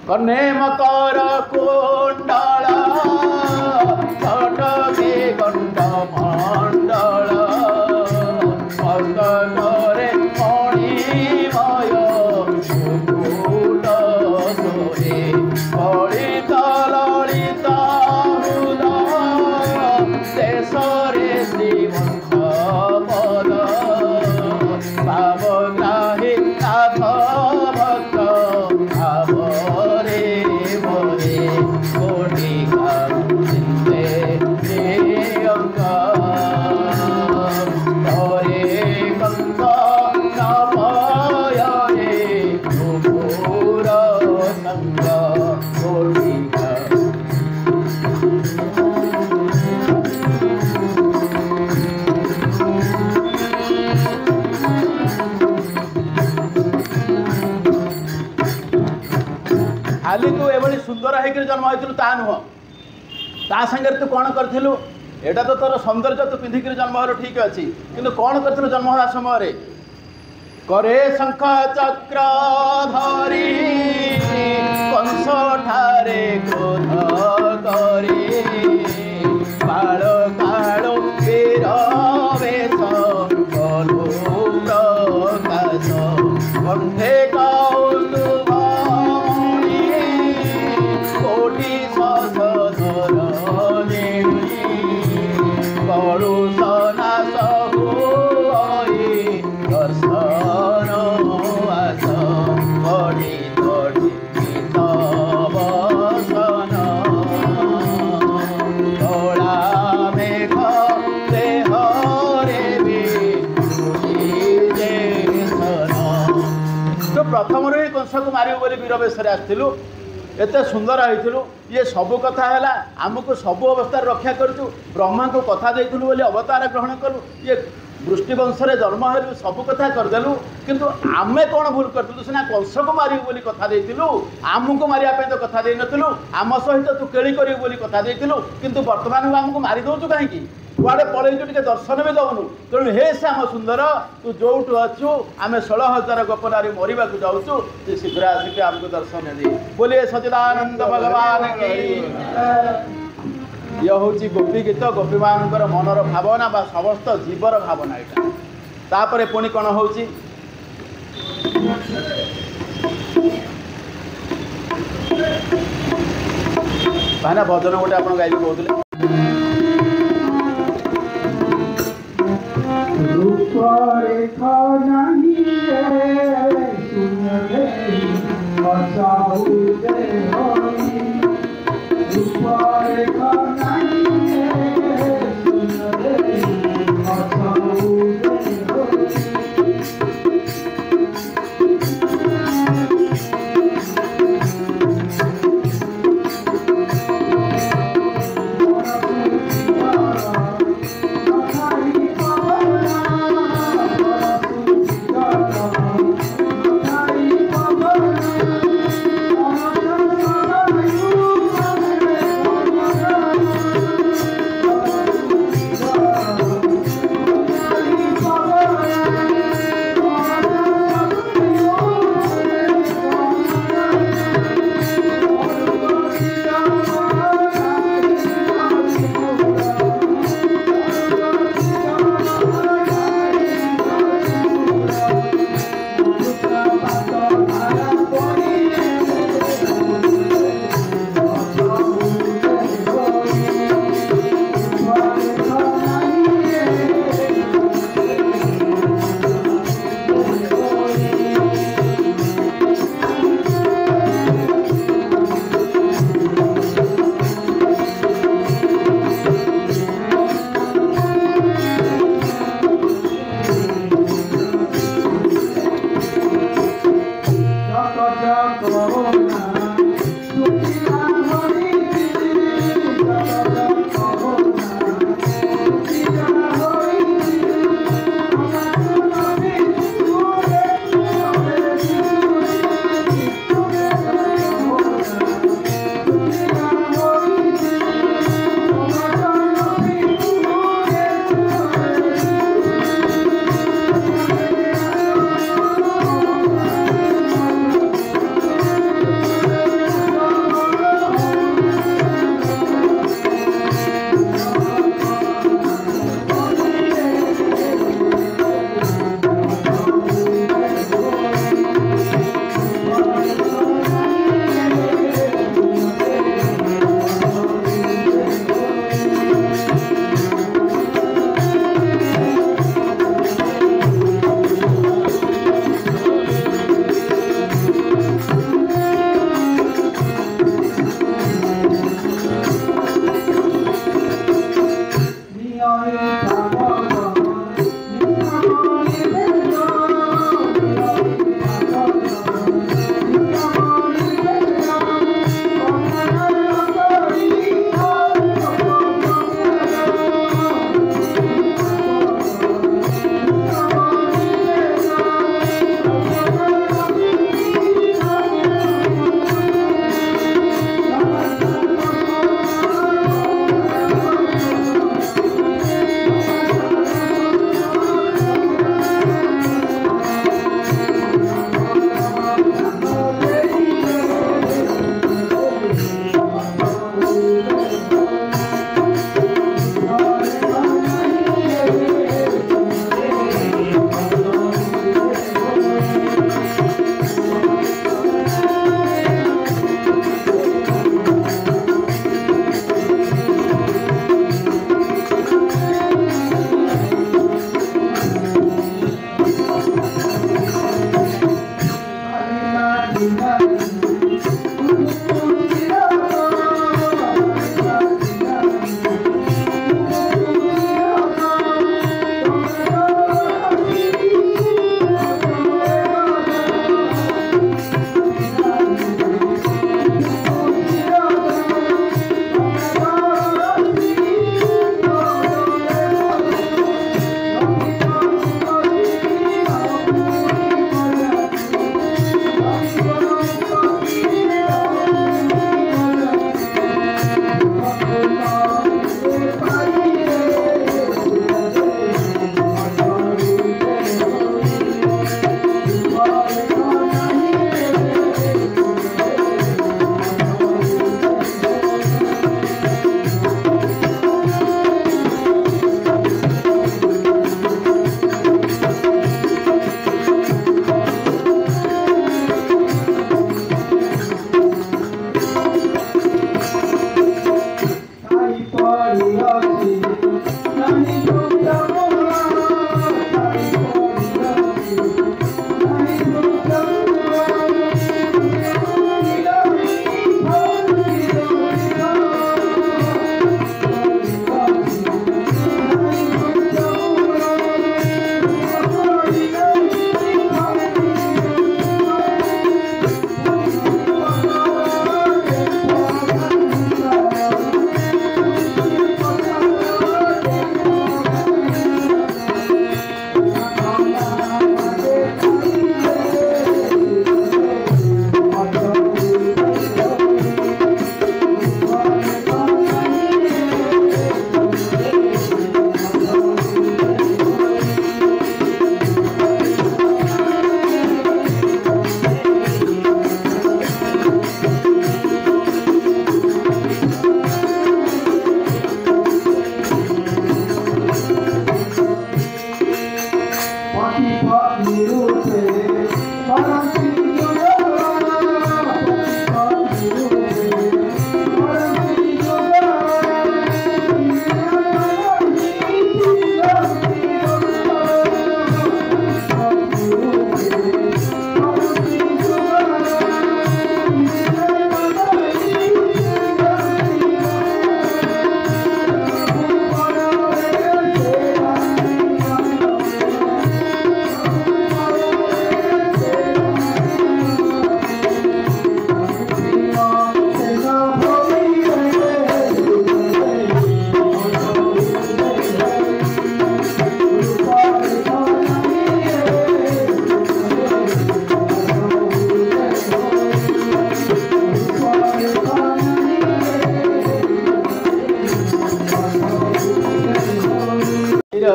କର୍ଣ୍ଣେ ମକର କୁଣ୍ଡଳ ଛଟକେ କଣ୍ଠ ମଣ୍ଡଳ ମସ୍ତକରେ ମଣିମୟ ମୁକୁଟ ଶୋଭେ ଲଳିତ ଲଳିତ ହୃଦ ଶେଷରେ ଶ୍ରୀମନ୍ତ ପଦ ଭାବଗ୍ରାହୀ ନାଥ ଭକ୍ତ ଭାବରେ ମୋରେ କୋଟି ଚିନ୍ତେ ଅଙ୍କ ଧରେ କଙ୍କ ନଭୟରେ ମୁକୁର ସଙ୍ଗ କୋଟି ଖାଲି ତୁ ଏଭଳି ସୁନ୍ଦର ହେଇକରି ଜନ୍ମ ହେଇଥିଲୁ ତା ନୁହଁ, ତା ସାଙ୍ଗରେ ତୁ କ'ଣ କରିଥିଲୁ? ଏଇଟା ତ ତୋର ସୌନ୍ଦର୍ଯ୍ୟ, ତୁ ପିନ୍ଧିକିରି ଜନ୍ମ ହେଲୁ ଠିକ୍ ଅଛି, କିନ୍ତୁ କ'ଣ କରିଥିଲୁ ଜନ୍ମ ହେବା ସମୟରେ? करे शंख चक्र धरी कंस ठारे क्रोध करे काल काल वीर वेश बलु प्रकाश कंठे कौस्तुभमणि कोटि सहस्र कलुषना सहु दर्शन आस बड़ी तड़ित बसन धड़ा मेघ देहरे तो प्रथम कंस को मार वीर बेश आसलु एत सुंदर होइथिलु ये सबु कथा है आमको सबु अवस्था रक्षा करूँ ब्रह्मा को कथा देइथिलु बोली अवतार ग्रहण कलु ये वृष्टिवंश जन्म हेलु सबु कथा करदेलु किंतु आमे कौन भूल करूँ सीना कंस को मारू बोली कथा देइथिलु आमको मारिया तो कथा दे नथिलु आम सहित तू केली करू बोली कथा देइथिलु किंतु वर्तमान आमको मारी दउछु कहीं कुआड़े पलैचु टे दर्शन भी दौनु तेणु हे श्याम सुंदर तू जोटू अच्छु आम 16,000 गोपनारी मरवा जाऊँ तू शीघ्र आसिक आमको दर्शन दे बोलिए सच्चिदानंद भगवान की। यह हूँ गोपी गीत गोपी मानकर मनर भावना बा समस्त जीवर भावना यहाँ तापर पुणी कौन हो भजन गोटे आप गायब कहते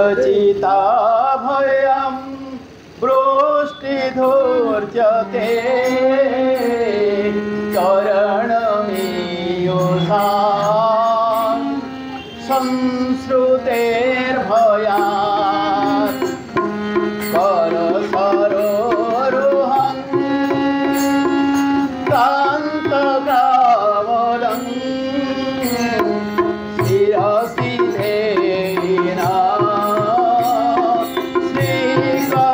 विरचिता भयं वृष्टिधूर्जते चरणमीयुषा संश्रुतेर्भयात् करसरोरुहं कान्तकावलं शिरसि धेना श्रीकरग्रहम्।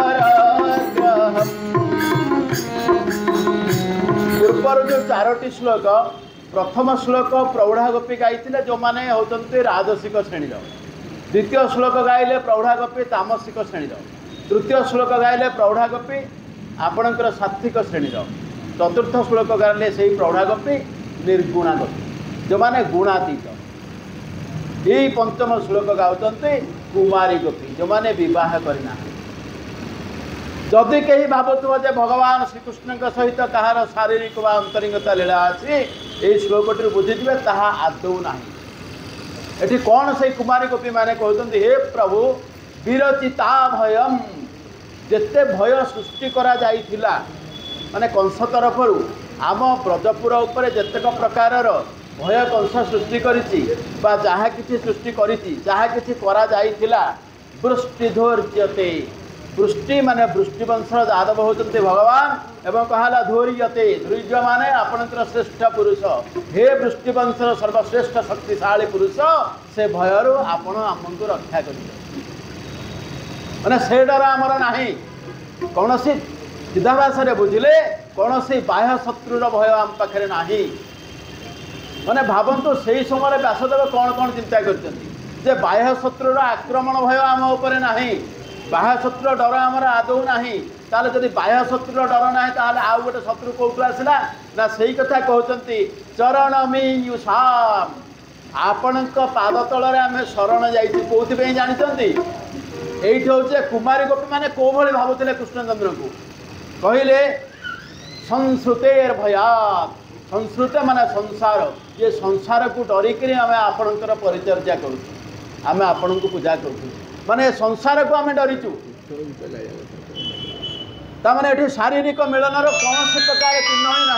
पूर्वर जो 4टी श्लोक, प्रथम श्लोक प्रौढ़ा गोपी गाई जो मैंने होती राजसिक श्रेणीर, द्वितीय श्लोक गाइले प्रौढ़ा गोपी तामसिक श्रेणीर, तृतीय श्लोक गाइले प्रौढ़ा गोपी आपणकर सात्विक श्रेणीर, चतुर्थ श्लोक गाइले से प्रौढ़ा गोपी निर्गुणा गोपी जो मैंने गुणातीत। यही पंचम श्लोक गाँव कुमारी गोपी जो मैंने बह करना। जदि कहीं भावुव जे भगवान श्रीकृष्ण सहित कहार शारीरिक व अंतरिंगता लीला अच्छी यही श्लोकटी बुझीजे ताहा आदौ ना। ये कौन से कुमारी गोपी मैंने कहते हे प्रभु विरचिता भयम, जिते भय सृष्टि करा जाइथिला माने कंस तरफ आम ब्रजपुर उपर जेतेक प्रकार भय कंस सृष्टि करिछि बा जहा किछि सृष्टि करिछि जहा किछि करा जाइथिला वृष्टिधोर्यते। वृष्टि माने वृष्टिवंशर यादव होते भगवान एवं कहला धैर्यते, धैर्य माने आपणकर श्रेष्ठ पुरुष, हे वृष्टिवंशर सर्वश्रेष्ठ शक्तिशाली पुरुष से भयरू आपण आमको रक्षा करेंगे मैंने से डर आमर नाही। कौन सी चिदाभास बुझिले कौन सी बाह्य शत्रुर भय आम पाखे नाही। मैंने भावतु से समय व्यासदेव कौन कौन चिंता कर बाह्य शत्रुर आक्रमण भय आम उपर नाही, बाह्य शत्रु डर आमर आदौ नाही। ताले जदि बाह्य शत्रुर डर ना ताले आउ गोटे शत्रु कौटू आसला ना सही कथा कहते चरणमीयुषाम, आपण पाद तल आम शरण जाइए कौन जानते ये हूँ कुमारी गोपी मैंने कौ भाई भावुले कृष्णचंद्र को कहले संश्रुतेर भयात। संश्रुत माने संसार, ये संसार को डरिक आम आपणकर परिचर्या करूँ, आम आपण को पूजा करूँ माने संसार को आम डरीचु। ताने ये शारीरिक मिलनर कौन से प्रकार चिन्ह ही ना।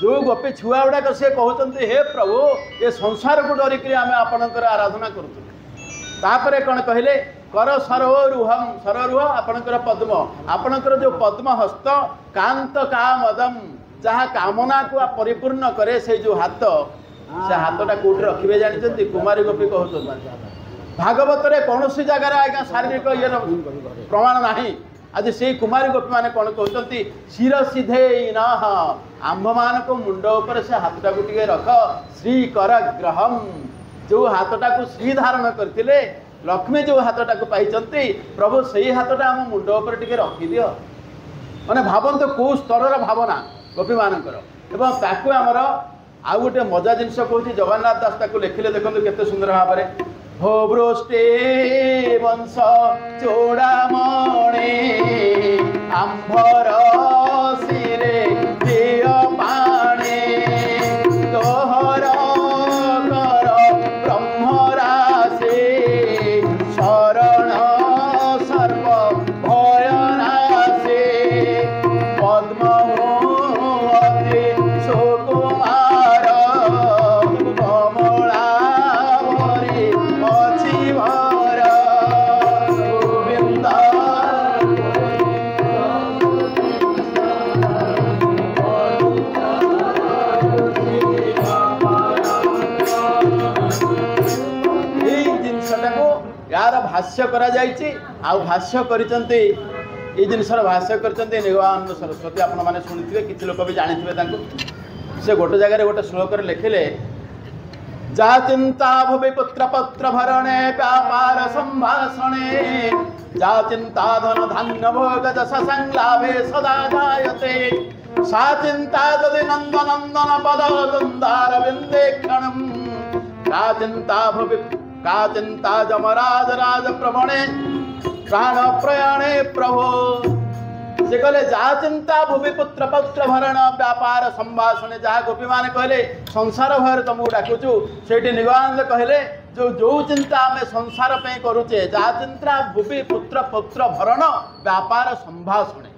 जो गोपी छुआ गुड़ाक सी कहते हे प्रभु ये संसार को डरिक आम आपणकर आराधना करूँ। कौन कहले कर सरोरुहम, सरोरुह आपणकर पद्म, आपणकर जो पद्म हस्त कांत कामदम जहाँ कामना को परिपूर्ण करे से जो हाथ से हाथटा कौटी रखिए जानते कुमारी गोपी कहते भागवत रे कौन सी जगार आज्ञा शारीरिक ये प्रमाण नाही। आज से कुमारी गोपी मैंने कौन कहते शिरसिधे न आंभ मान को मुंड उपर से हाथटा को टे रख श्रीकरग्रहम, जो हाथटा को श्री धारण करते लक्ष्मी जो हाथटा को पाई प्रभु से ही हाथटा आम मुंड उपर टे रखिदि मैंने भावतु कौ स्तर भावना गोपी मानकर एवं ताकू आमर आउ गोटे मजा जिनस कहूँ जगन्नाथ दास ताकू लिखिले देखो केते सुंदर भाव में हो वृष्टि वंश चूड़ामणि आंभर शिरे दिय पाणी तोहर कर ब्रह्मराशि शरण सर्व भयनाशि पद्मवती सुकुमार कमलावरी अचिवर गोविंद। यार भाष्य करा जाइछि आ भाष्य करिसंती ये जिनसर भाष्य करिसंती निगमानंद सरस्वती आपण माने सुनिथिबे किछि लोक भी जानिथिबे तांको से गोटे जगह गोटे श्लोक लिखिले जा चिंता भुवि पुत्र पत्र भरणे व्यापार संभाषणे जा चिंता धन धान्य भोग दश संलाभे सदा जायते सा चिंता यदि नंद नंदन पद दुंदार बिंदे क्षणम का चिंता भुवि का चिंता जमराज राज प्रभणे प्राण प्रयाणे प्रभो से कहले जा चिंता भूमि पुत्र पौत्र भरण व्यापार संभाषण जहाँ गोपी माने कहले संसार भयर तुमको डाकुचु से निगमानंद कहले जो जो चिंता आम संसार पे करुचे जहाँ चिंता भूमि पुत्र पुत्र भरण व्यापार संभाषण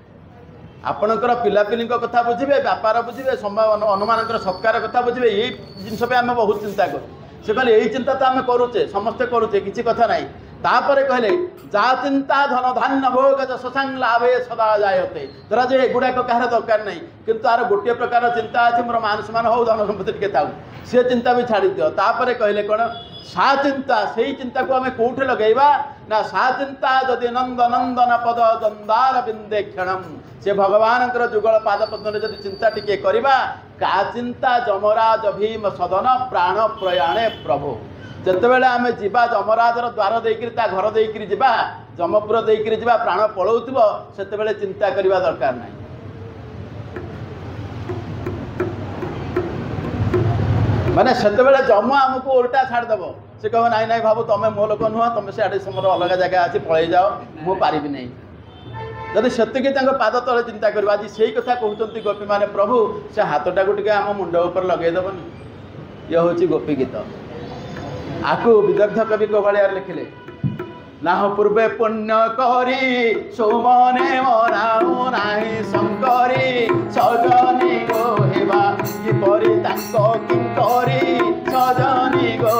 आपणकर पिलापिली कथा बुझे व्यापार बुझे अनुमान सत्कार कथा बुझे यही जिनस आम बहुत चिंता करूँ से कहले यही चिंता तो आम करुचे समस्ते करुचे किसी कथा ना तापर कहले जा चिंता धन धान्य भोग शशांग लाभे सदा जायते धरा जे एगुड़ाक कहार दरकार नहीं किंतु तार गोटे प्रकार चिंता अच्छे मोर मान सम्मान हो धन संपत्ति टे था सी चिंता भी छाड़ी दियो तापर कहले कौन सा चिंता से चिंता को आम कौटे लगेगा ना सा चिंता जदि नंद नंदन पद दंदार बिंदे क्षणम से भगवान जुगल पाद पद्म जदि चिंता टिके करवा का चिंता जमराज भीम सदन प्राण प्रयाणे प्रभु जितेबाला आम जा जमराजर द्वार देकर घर देकर जा जमपुर देकर जा प्राण पलाउव से चिंता करने दरकार नहीं माने से जम आमको उल्टा छाड़देव से कह नाई नाई भाव तुम मो लोक नुह तुम से मोर अलग जगह अच्छे पलि जाओ मु पारि नहीं जदि सेतिकी पाद तले चिंता कर आज से कथा कहते गोपी माने प्रभु से हाथटा को आम मुंड उपर लगेदेवनी ये हूँ गोपी गीत आकु विदग्ध कवि को भाया लिखिले ना पूर्वे पुण्य करी सुमने मनाऊ नाही शंकरी सजनी गो हेबा किपरि तांको किंकरी सजनी गो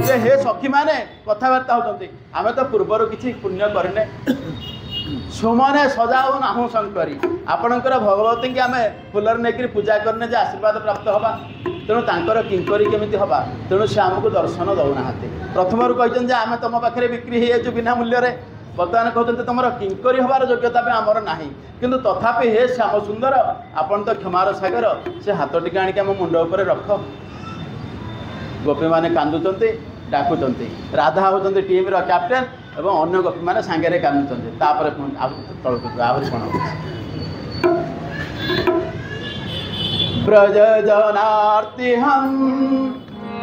जे हे सखी माने कथबार्ता होती आमे तो पूर्वर किसी पुण्य करने सुमने सजाऊ नाहू शंकरी आपणकर भगवती की आम फुलर नहीं पूजा करने जे आशीर्वाद प्राप्त हवा तेणु तांकर किंकरी केमिति हवा तेणु से आमको दर्शन दौना प्रथम कहते आम तुम पाखे बिक्री हो बिना मूल्य बर्तमान कहते तुम किंकरी हबार योग्यता भी आमर ना किंतु तथापि हे श्याम सुंदर आपन तो क्षमार सागर से हाथ टी आणिक आम मुंड उपर रख गोपी मैंने कांदुंट डाकुंट राधा होती टीम कैप्टेन एवं अन्य गोपी मैंने सांगे कांदुंट आहरी कौन ब्रज जनार्ति हम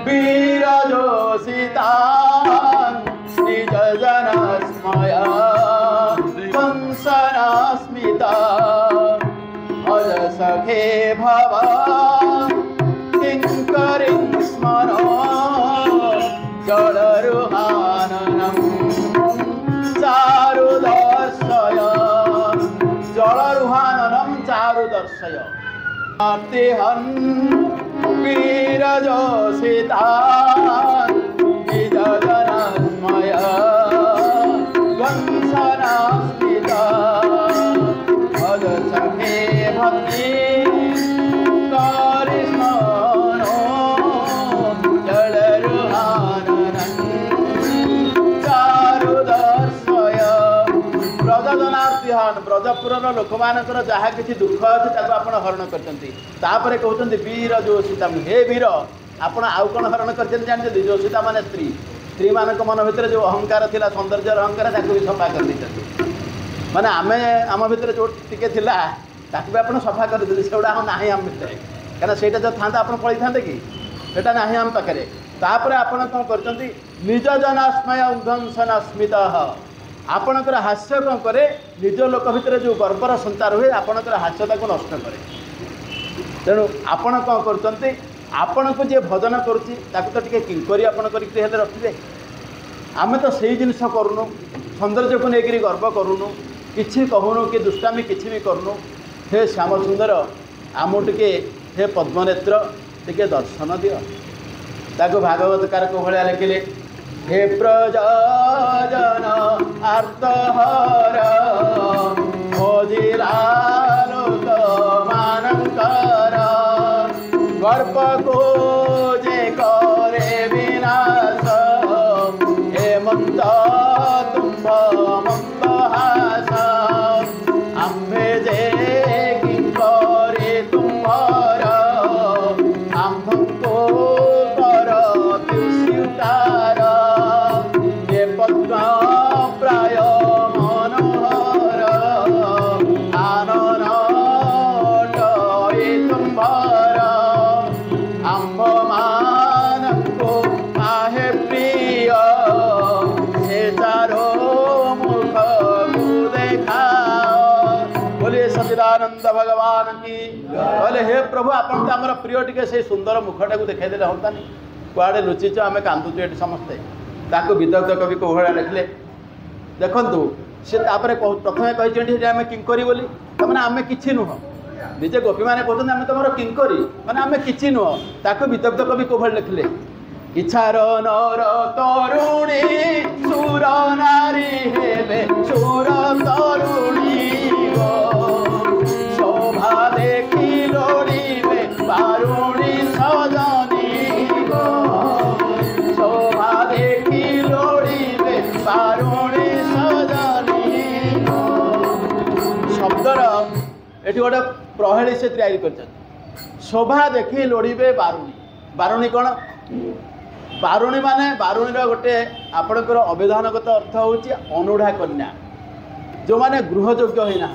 वीरजोषिता निज जन स्मया कंसनास्मिता अज सखे भव किंकरिं स्मरो जलरुहाननं चारुदर्शय जलरुहाननं चारुदर्शय आर्तिहन वीरजोषिता निज जनस्मय वंशनास्मिता भज सखे भक्ति करिष्मनो जलरुहाननं चारुदर्शय ब्रजजनार्तिहन ब्रजपुर लोक मानकर जहाँ किसी दुख अच्छे आप हरण कर कहते वीर जोषिता हे वीर आपण आउ कौन हरण कर जानते जोषिता माने स्त्री स्त्री मान मन भितर जो अहंकार थिला सौंदर्य अहंकार भी सफा कर माने आम आम भितर जो टिके थिला ताकू भी आप सफा कर सेगुड़ा ना आम भितर कहीं से जो था आप पलि था कि सेटा ना आम पाखे तापर आपण कौन कर निज जनास्मय उध्वंसन स्मित आपणकर हास्य कौन करे निज लोक भितर जो गर्वर संचार हुए आपणकर हास्यता को नष्ट करे तेणु आपण कौन करते आपण को जे भजन करुच्ची तो टे किंकरी आपण करके रखिले आम तो सही जिनस करूँ सौंदर्य को लेकर गर्व करूँ किसी कहूनु कि दुष्टामी किसी भी करूँ हे श्याम सुंदर आम टे हे पद्मनेत्र टे दर्शन दियो ताको भागवतकार को भाया लिखिले हे प्रजन आर्तहर भोजिलालोक मानकर गर्प को जे करे विनाश हे मंद तुम्भ मंदहास आम्भे जे किंकरे तुम्हार आम्भको कर स्वीकार ये पद्म प्राय मनोहर आनन तुम्हार आम्भ मान को आहे प्रिय से चारो मुख को देखा बोलिए सच्चिदानंद भगवान की बोले हे प्रभु आपन तो आमर प्रिय टिके से सुंदर मुखटा को देखाई देले होतानी कुआड़े लुचिच आम कांदुचु ये समस्ते ताको विदग्ध कवि कौहड़ा लिखले देखु सी प्रथम कहते आम किंकरी बोली तमें आम कि नुह निजे गोपी मैंने कहते आम तुम किंकरी माने आम कि नुह ताको विदग्ध कवि कौहड़ा लिखले इच्छार नर तरुणी सुर नारी हेबे सुर तरुणी शोभा देखी लोड़ीबे बारुणी सजनी शोभा देखी लोड़ीबे बारुणी सजनी शब्दर ये गोटे प्रहेली से तैयारी कर शोभा देखी लोड़ीबे बारुणी बारुणी कौन बारुणी माने बारुणीर गोटे आपणकर अभिधानगत अर्थ होची अनुढ़ा कन्या जो माने गृहयोग्य होना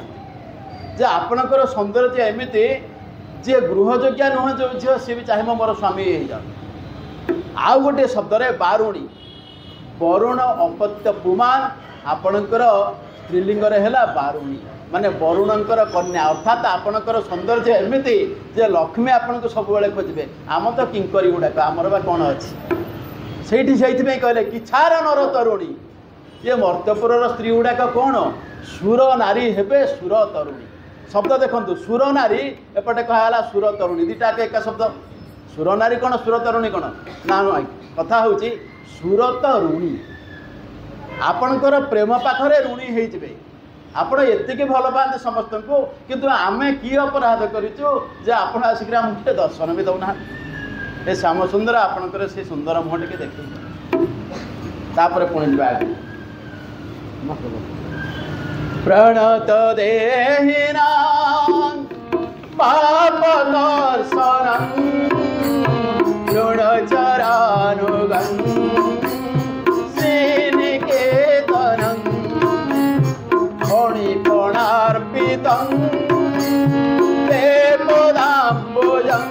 जे आपणकर सौंदर्य एमती जे गृहयोग्य नुह जो झील सी भी चाहे मोर स्वामी हो जाओ आउ गोटे शब्द बारुणी वरुण अपत्य पुमान आपणकर स्त्रीलिंग है बारुणी माने वरुणकर कन्या अर्थात आपणकर सौंदर्य एमती जे लक्ष्मी आपन को सब बेले खोजे आम तो किंकरी गुड़ाक आमर बा कौन अच्छी से कहले किछार नर तरुणी ये मर्त्यपुर स्त्री गुड़ाक कौन सुर नारी हेबे सुर तरुणी शब्द देखु सुर नारी एपटे कहला सुर तरुणी दुटा एक शब्द सुर नारी कौन सुर तरुणी कौन ना कथा हूँ सुर तरुणी आपणकर प्रेम पाखरे ऋणी होइजिबे आपण एतिकी भल पाते समस्त को किंतु आमे कि अपराध करूँ जे आपण आसिक मुझे दर्शन भी दौना ए श्याम सुंदर आपणकर से सुंदर मुह टे देखे पुणी जा प्रणत देहिना पाप दर्शनम ऋणचरानुगं श्रीनिकेतनं फणिफणार्पितं ते पदाम्बुजं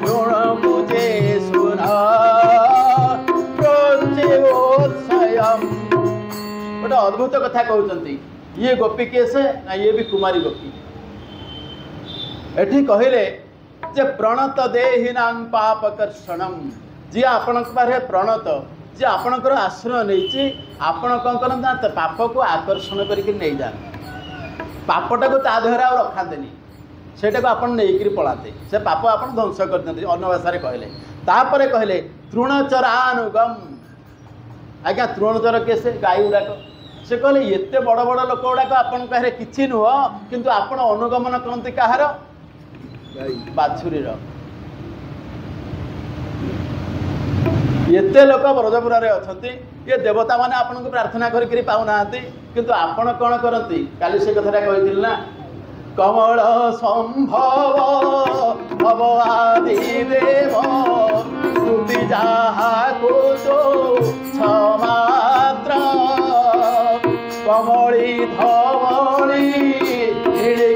ऋणभुजे सुना प्रोच्चयोत्सयम् गोटे अद्भुत कथा कहते ये गोपी किए से ना ये भी कुमारी गोपी एठी कहले जे प्रणत देहिनां पापकर्षणम जी आपण पारे प्रणत जे आपणकर आश्रय नहीं आपण कौन करते पाप को आकर्षण करके नहीं जाते पापटा को ता देहरे आ रखाते सेटा को आपन नहीं पलाते से पाप आपन ध्वंस कर देते अन्य भाषा कहले तापरे कहले तृणचरानुगम आज्ञा तृणचर केसे गाई गुड़ाक से कहले एते बड़ बड़ लोक गुड़ाक आपन कहे किछि नुह किंतु आपण अनुगमन करते कहार बाछुरीर एते लोक ब्रजपुरा अच्छा ये देवता माने आपन को प्रार्थना करी पाऊना किंतु आपण कौन करती काली से कथा कही ना कमल संभव भव आदि देव स्तुति जहा को छमात्र कमली धवली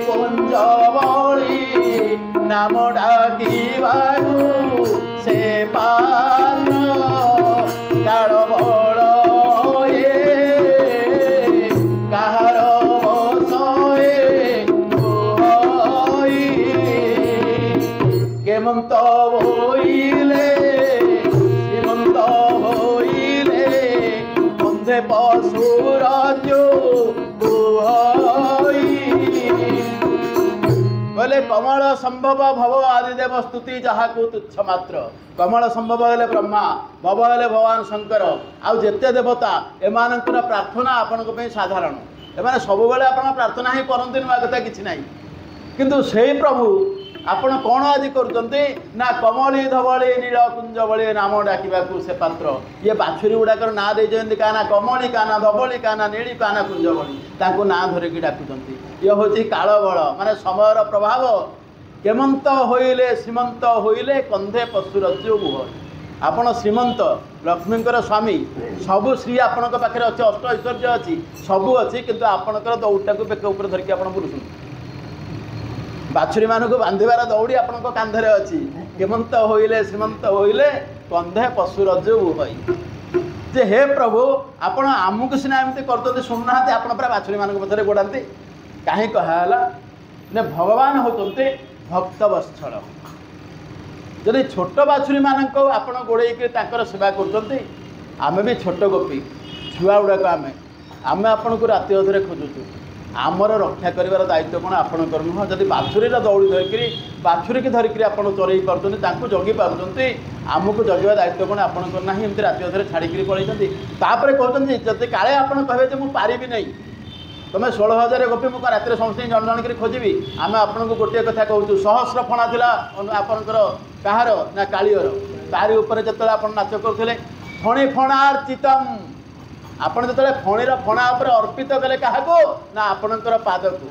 कुंजवली नाम डाकिबाकु से पात्र काल बल कहार केमंत होइले श्रीमंत होइले बंधे पशुराज्यो बोले कमल संभव भव आदिदेव स्तुति जहा को तुच्छ मात्र कमल संभव हेले ब्रह्मा भव हेले भगवान शंकर आउ जेते देवता एमानकर प्रार्थना आपण साधारण एमाने सब बेले आपण प्रार्थना ही करते नुआ कथा किछि नाही किंतु सेही प्रभु आपण कौन आज करते ना कमली धवली नीलकुंजवली नाम डाकिबाकू से पात्र ये बाछुरी गुड़ाकर ना देते क्या ना कमली क्या ना धवली क्या ना नीली क्या ना कुंजवली ताको ना धरिकी डाकुंट ये हूँ काल बल माने समयर प्रभाव केमंत होइले श्रीमंत होइले कंधे पशुरज्जु मुह आपण श्रीमंत लक्ष्मीकर स्वामी सबु श्री आपण पाखे अच्छे अष्ट ऐश्वर्य अच्छी सबू अच्छी किंतु आपणकर दौड़टा को बेक उपर धरिकी आप बुलूँ बाछुरी मानक बांधार दौड़ी आपण कांधे अच्छी केमंत होइले श्रीमंत होइले कंधे पशुरज्जु मुहई जे हे प्रभु आपण आमको सीना एमती करते शुणुना आपण पूरा बाछुरी मान पछरे गोड़ाते कहीं कहला ने भगवान होते भक्त वत्सल जदि छोट बाछुरी मानक आपण गोड़े सेवा कर आमे भी छोट गोपी छुआ गुड़ाक आमे आपन को राति अधरे खोजुचु आमर रक्षा कर दायित्व कौन आपणकर नुह जदि बाछुरी दौड़ी धरिकी बाछुरी की धरिकी आप चरई पार्टी जगी पार्टी आमको जगवा दायित्व कौन आपणकर ना एमती राति अधरे छाड़ी पलैंती कहते जदि काले आप कहे मुझे पारि नहीं तुम्हें 16,000 गोपी मुझे रात समस्त जन जन कर खोजी आम आपन को गोटे कथा कहूँ सहस्र फणा था आपंकर कहार ना कालीर तारी उपर जो आप नाच करते फणी फणार्चितम आपड़ जो फणीर फणा उपर अर्पित कले क्या ना आपणकर पाद को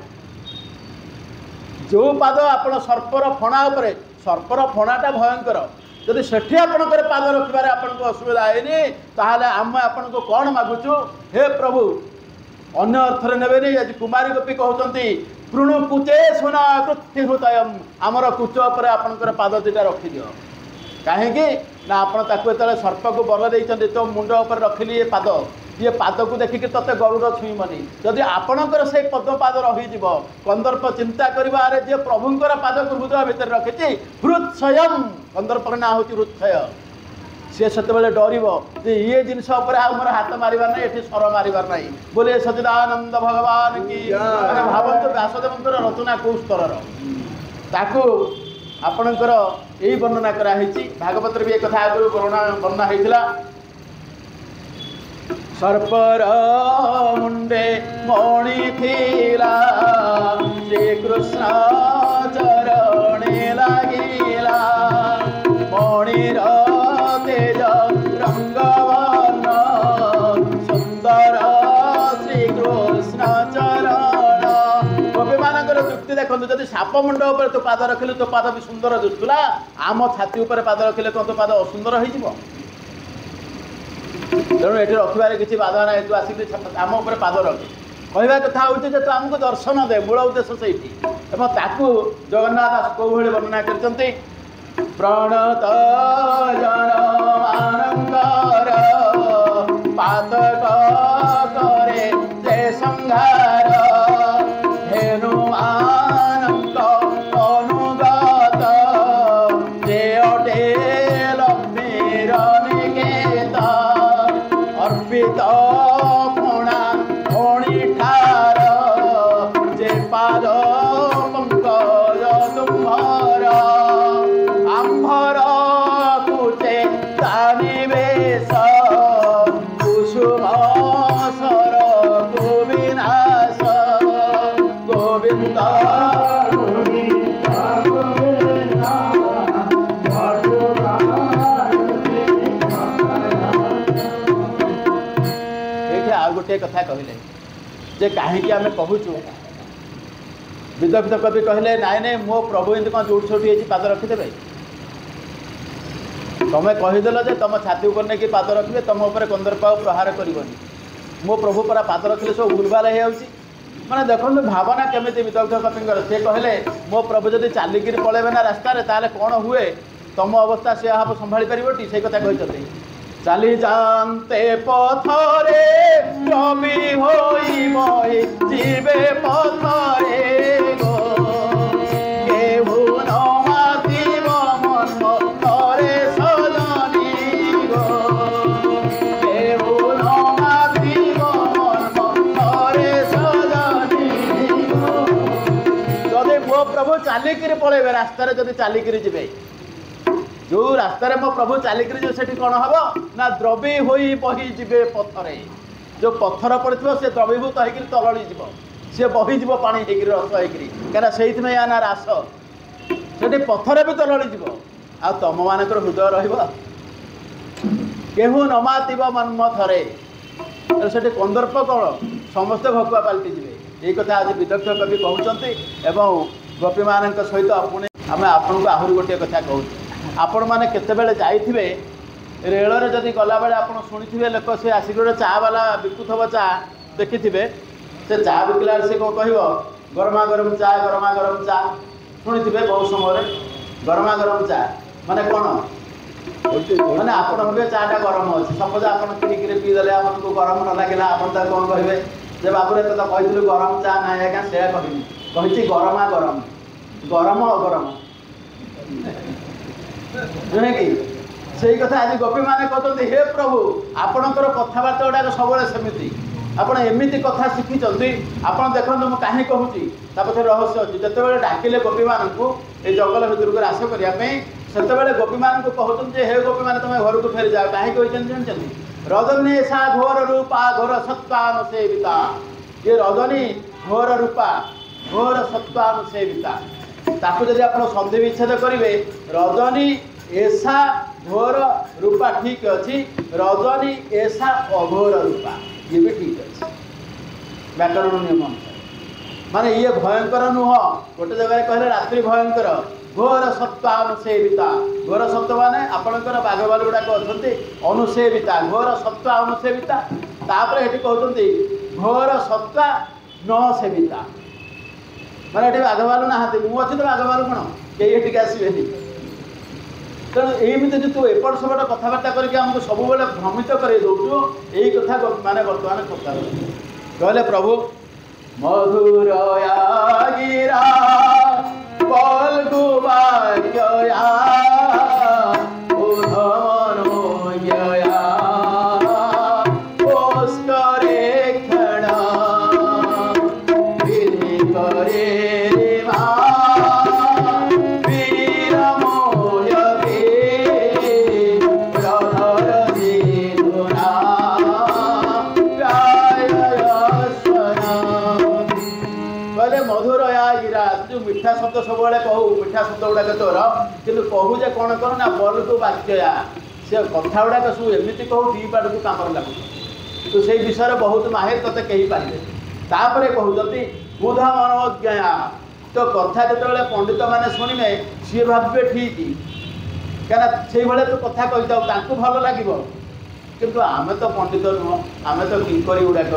जो पाद आप सर्पर फणा उपर सर्पर फणाटा भयंकर जदि सेठी आपणकर पाद रखिबार आपको असुविधा है ताहले आम आपन को कौन मागुचु हे प्रभु अन्य अर्थर ने आज कुमारी गोपी कहते पृणु कुचे सुना कृत्य हृदयम आमर कुच उपर आपणकर पाद दुटा रखिदि कहीं ना आपत सर्प को बल देते तो मुंड उपर रखिली ये पाद को देखिक तते गरुड़ छुईमनि जदि आपणकर से पद्मपाद रहीज कंदर्प चिंता करें जे प्रभुंर पाद को हृदय भितर रखी हृत्सयम कंदर्पर ना हूँ हृत्सय सी से डर ये जिनस मोर हाथ मारिबार ना ये सर मारिबार ना बोले सचिदानंद भगवान की भावत व्यासदेव रचना कौ स्तर ताकू आपणकर यही वर्णना कराई भागवत भी एक कथा आगु वर्णना होता सर्पर मुंडे मणि थिला श्रीकृष्ण चरणे लागिला मणिर तेज रंगवर्ण सुंदर श्रीकृष्ण चरण गोपी मानकर युक्ति देखो जब साप मुंड उपर तो पाद रखिले तो पाद भी सुंदर दिशुला आम छाती उपर पाद रखिले कौन तो पाद असुंदर हो तेणु ये रखार किसी बाधा ना तू आसिक आम उपर पाद रख कहवा कथा हूँ तो आमको दर्शन दे मूल उद्देश्य से जगन्नाथ दास कौ भाई वर्णना करते प्रणत जन आनंदर पातक करे जय संहार धेनु आनंद अनुगत जे अटे लक्ष्मीर निकेत अर्पित फणा फणी ठार जे पाद पंकज तुम्हार आंभर कुचे तानिवेश कुसुम सर गोविनाश गोविंद गोटे कथा कहले जे कहीं आम कहूँ विदग्ध कवि कहले नाई नाई मो प्रभु एमती कौन जोड़ छोटी पाद रखिदे तुम्हें कहीदेल जे तुम छाती उपर नहीं पाद रखिए तुम उपर कंदर्प प्रहार करनी मो प्रभु परा पाद रखिले सब भूलभाल हो मैंने देखो भावना केमी विदग्ध कवि सी कहले मो प्रभु जब चलिकी पलैबे ना रास्तार ताले कौन हुए तुम अवस्था सी हम संभाली पार से कथा कहते चली जानते पथरे रवि होई मई जीवे पथरे गो केहू न मातिब मन थरे सजनी गो केहू न मातिब मन थरे सजनी गो जदि मो प्रभु चलिकी पलैबे रास्तार जदि चलिकी जीवे जो रास्तार मो प्रभु चलिक से कौन हम ना द्रवी हो बही जीवे पथरे जो पत्थर पड़े से द्रवीभूत होकर तलड़ी जीव सी बहीज पानी होकर रस होकर से ना रास से पत्थर भी तलड़ी जीव आ तुम मानकर हृदय रेहू नमातिब मन्म थरे से कंदर्प कौन समस्ते भकुआ पलटि जीवे ये कथा आज विदग्ध कवि कहते गोपी मान सहित पुणी आम आपन को आहरी गोटे कथा कहूँ आपण मैंने केतबेले जाइथिबे रेल रे जदि गला बेले आपण शुणिथिबे लोक से आसिक गोटे चा वाला बिकुथब चा देखिथिबे से चा बिकला से कौन कहब गरमा गरम चा शुणिथिबे बहुत समय गरमा गरम चा माने कौन माने आपण भावे चाटा गरम अच्छे सपोज आप किनिक पीदेले आपको गरम न लगे आप कौन कहे जे बाबू तो कही गरम चा ना आज्ञा से कही गरमा गरम गरम अगरम नुहे कि से कथा आज गोपी मैंने कहते हे प्रभु आपणकर कथबार्ता गुड़ाक सब सेमती आप एमती कथा शिखी आप देखो मुझे कहीं कहूँ पछे रहस्य अच्छी जिते डाकिले गोपी मानू ये जंगल भितर को रास करने से गोपी मान कहते हे गोपी मैंने तुम घर को फेरी जाओ कहीं जानते रजनी सा घोर रूपा घोर सत्वान सेविता ये रजनी घोर रूपा घोर सत्वान सेविता ताकू जब आप सन्धि विच्छेद करेंगे रजनी ऐसा घोर रूपा ठीक अच्छी रजनी ऐसा अघोर रूपा ये भी ठीक अच्छे व्याकरण नियम अनुसार माने ये भयंकर नुह गोटे जगह कहले रात्रि भयंकर घोर सत्वानुसेविता घोर सत्व माने आपणकर बाघबाल गुड़ाक अच्छा अनुसेविता घोर सत्वा अनुसेविता तापर ये कहते घोर सत्वा न सेविता माने ये बाघबाल ना मुझे तो बाघबाल कौन कई आसबे तेणु एमती जो तू एपट सेपट कथबार्ता करके आमको सब भ्रमित कर दौचु यही कथा माने बर्तमान कथा कहले प्रभु मधुरया गिरा पल्गुवार्यया उधमनोयया पुष्करे क्षण विधि करे मा वीरमोयते प्रधर धीधुना कहले मधुरया गिरा जो मिठा शब्द सब कहू मिठा शब्द गुड़ाक तोर कि कहू जे कौन कर ना बल्कु वाक्यया से कथा गुड़ाक सब एमती कहू दी पाट को कम लगू तू से विषय बहुत माहिर तोते कही पारे तापर कहते बुध मनोज्ञया तो कथा जो पंडित मैंने शुणे सी भावे ठीक क्या से भाई तू कथा कही भल लगे किंतु आम तो पंडित नुह आम तो किंकरी गुड़ाक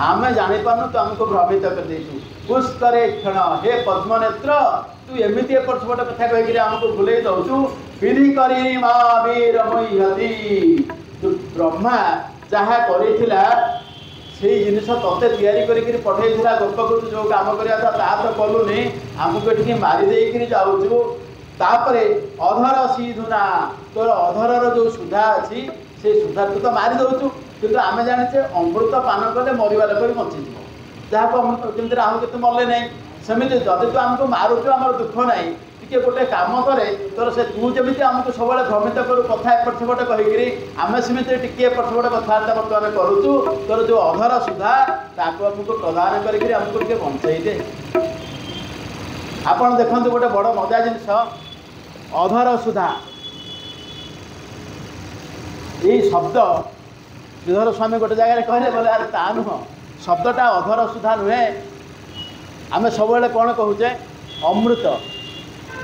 आम जापारू तो आमको भ्रमित कर देचु पुष्करे क्षण हे पद्मनेत्र तू एमती एपट सेपट कथा कहीकि आमको भूल दौचु विधि करी मा वीरमयती तू ब्रह्मा जहाँ करा से जिनस ते तैयारी पठेगा गोपक जो कम करा तो कलुनी आमको ये मारिदे जाऊँ तापर अधर सीधुना तोर अधर जो सुधा अच्छी से सुधा तू तो मारी दौचु किंतु आम जाने अमृत पान कले मरवा लोक बची जहाँ को अमृत जमी राहु के मरले ना सेमती जदि तू आमको मारुचु आम दुख ना टी गोटे कम करे तोर से तू जमी आमको सब भ्रमित करू कथा एपट सेपट कहीकि आम सेमती टी एपट सेपट कथबार्ता बर्तमान करुचु तोर जो अधर सुधा ताको आमको प्रदान करके आमको टे बंचई दे आपड़ देखते गोटे बड़ मजा जिनस अधर सुधा यही शब्द श्रीधर स्वामी गोटे जगह कहले बोले अरे ता नुह शब्दटा अधर सुधा नुहे आम सब कौन कहूचे अमृत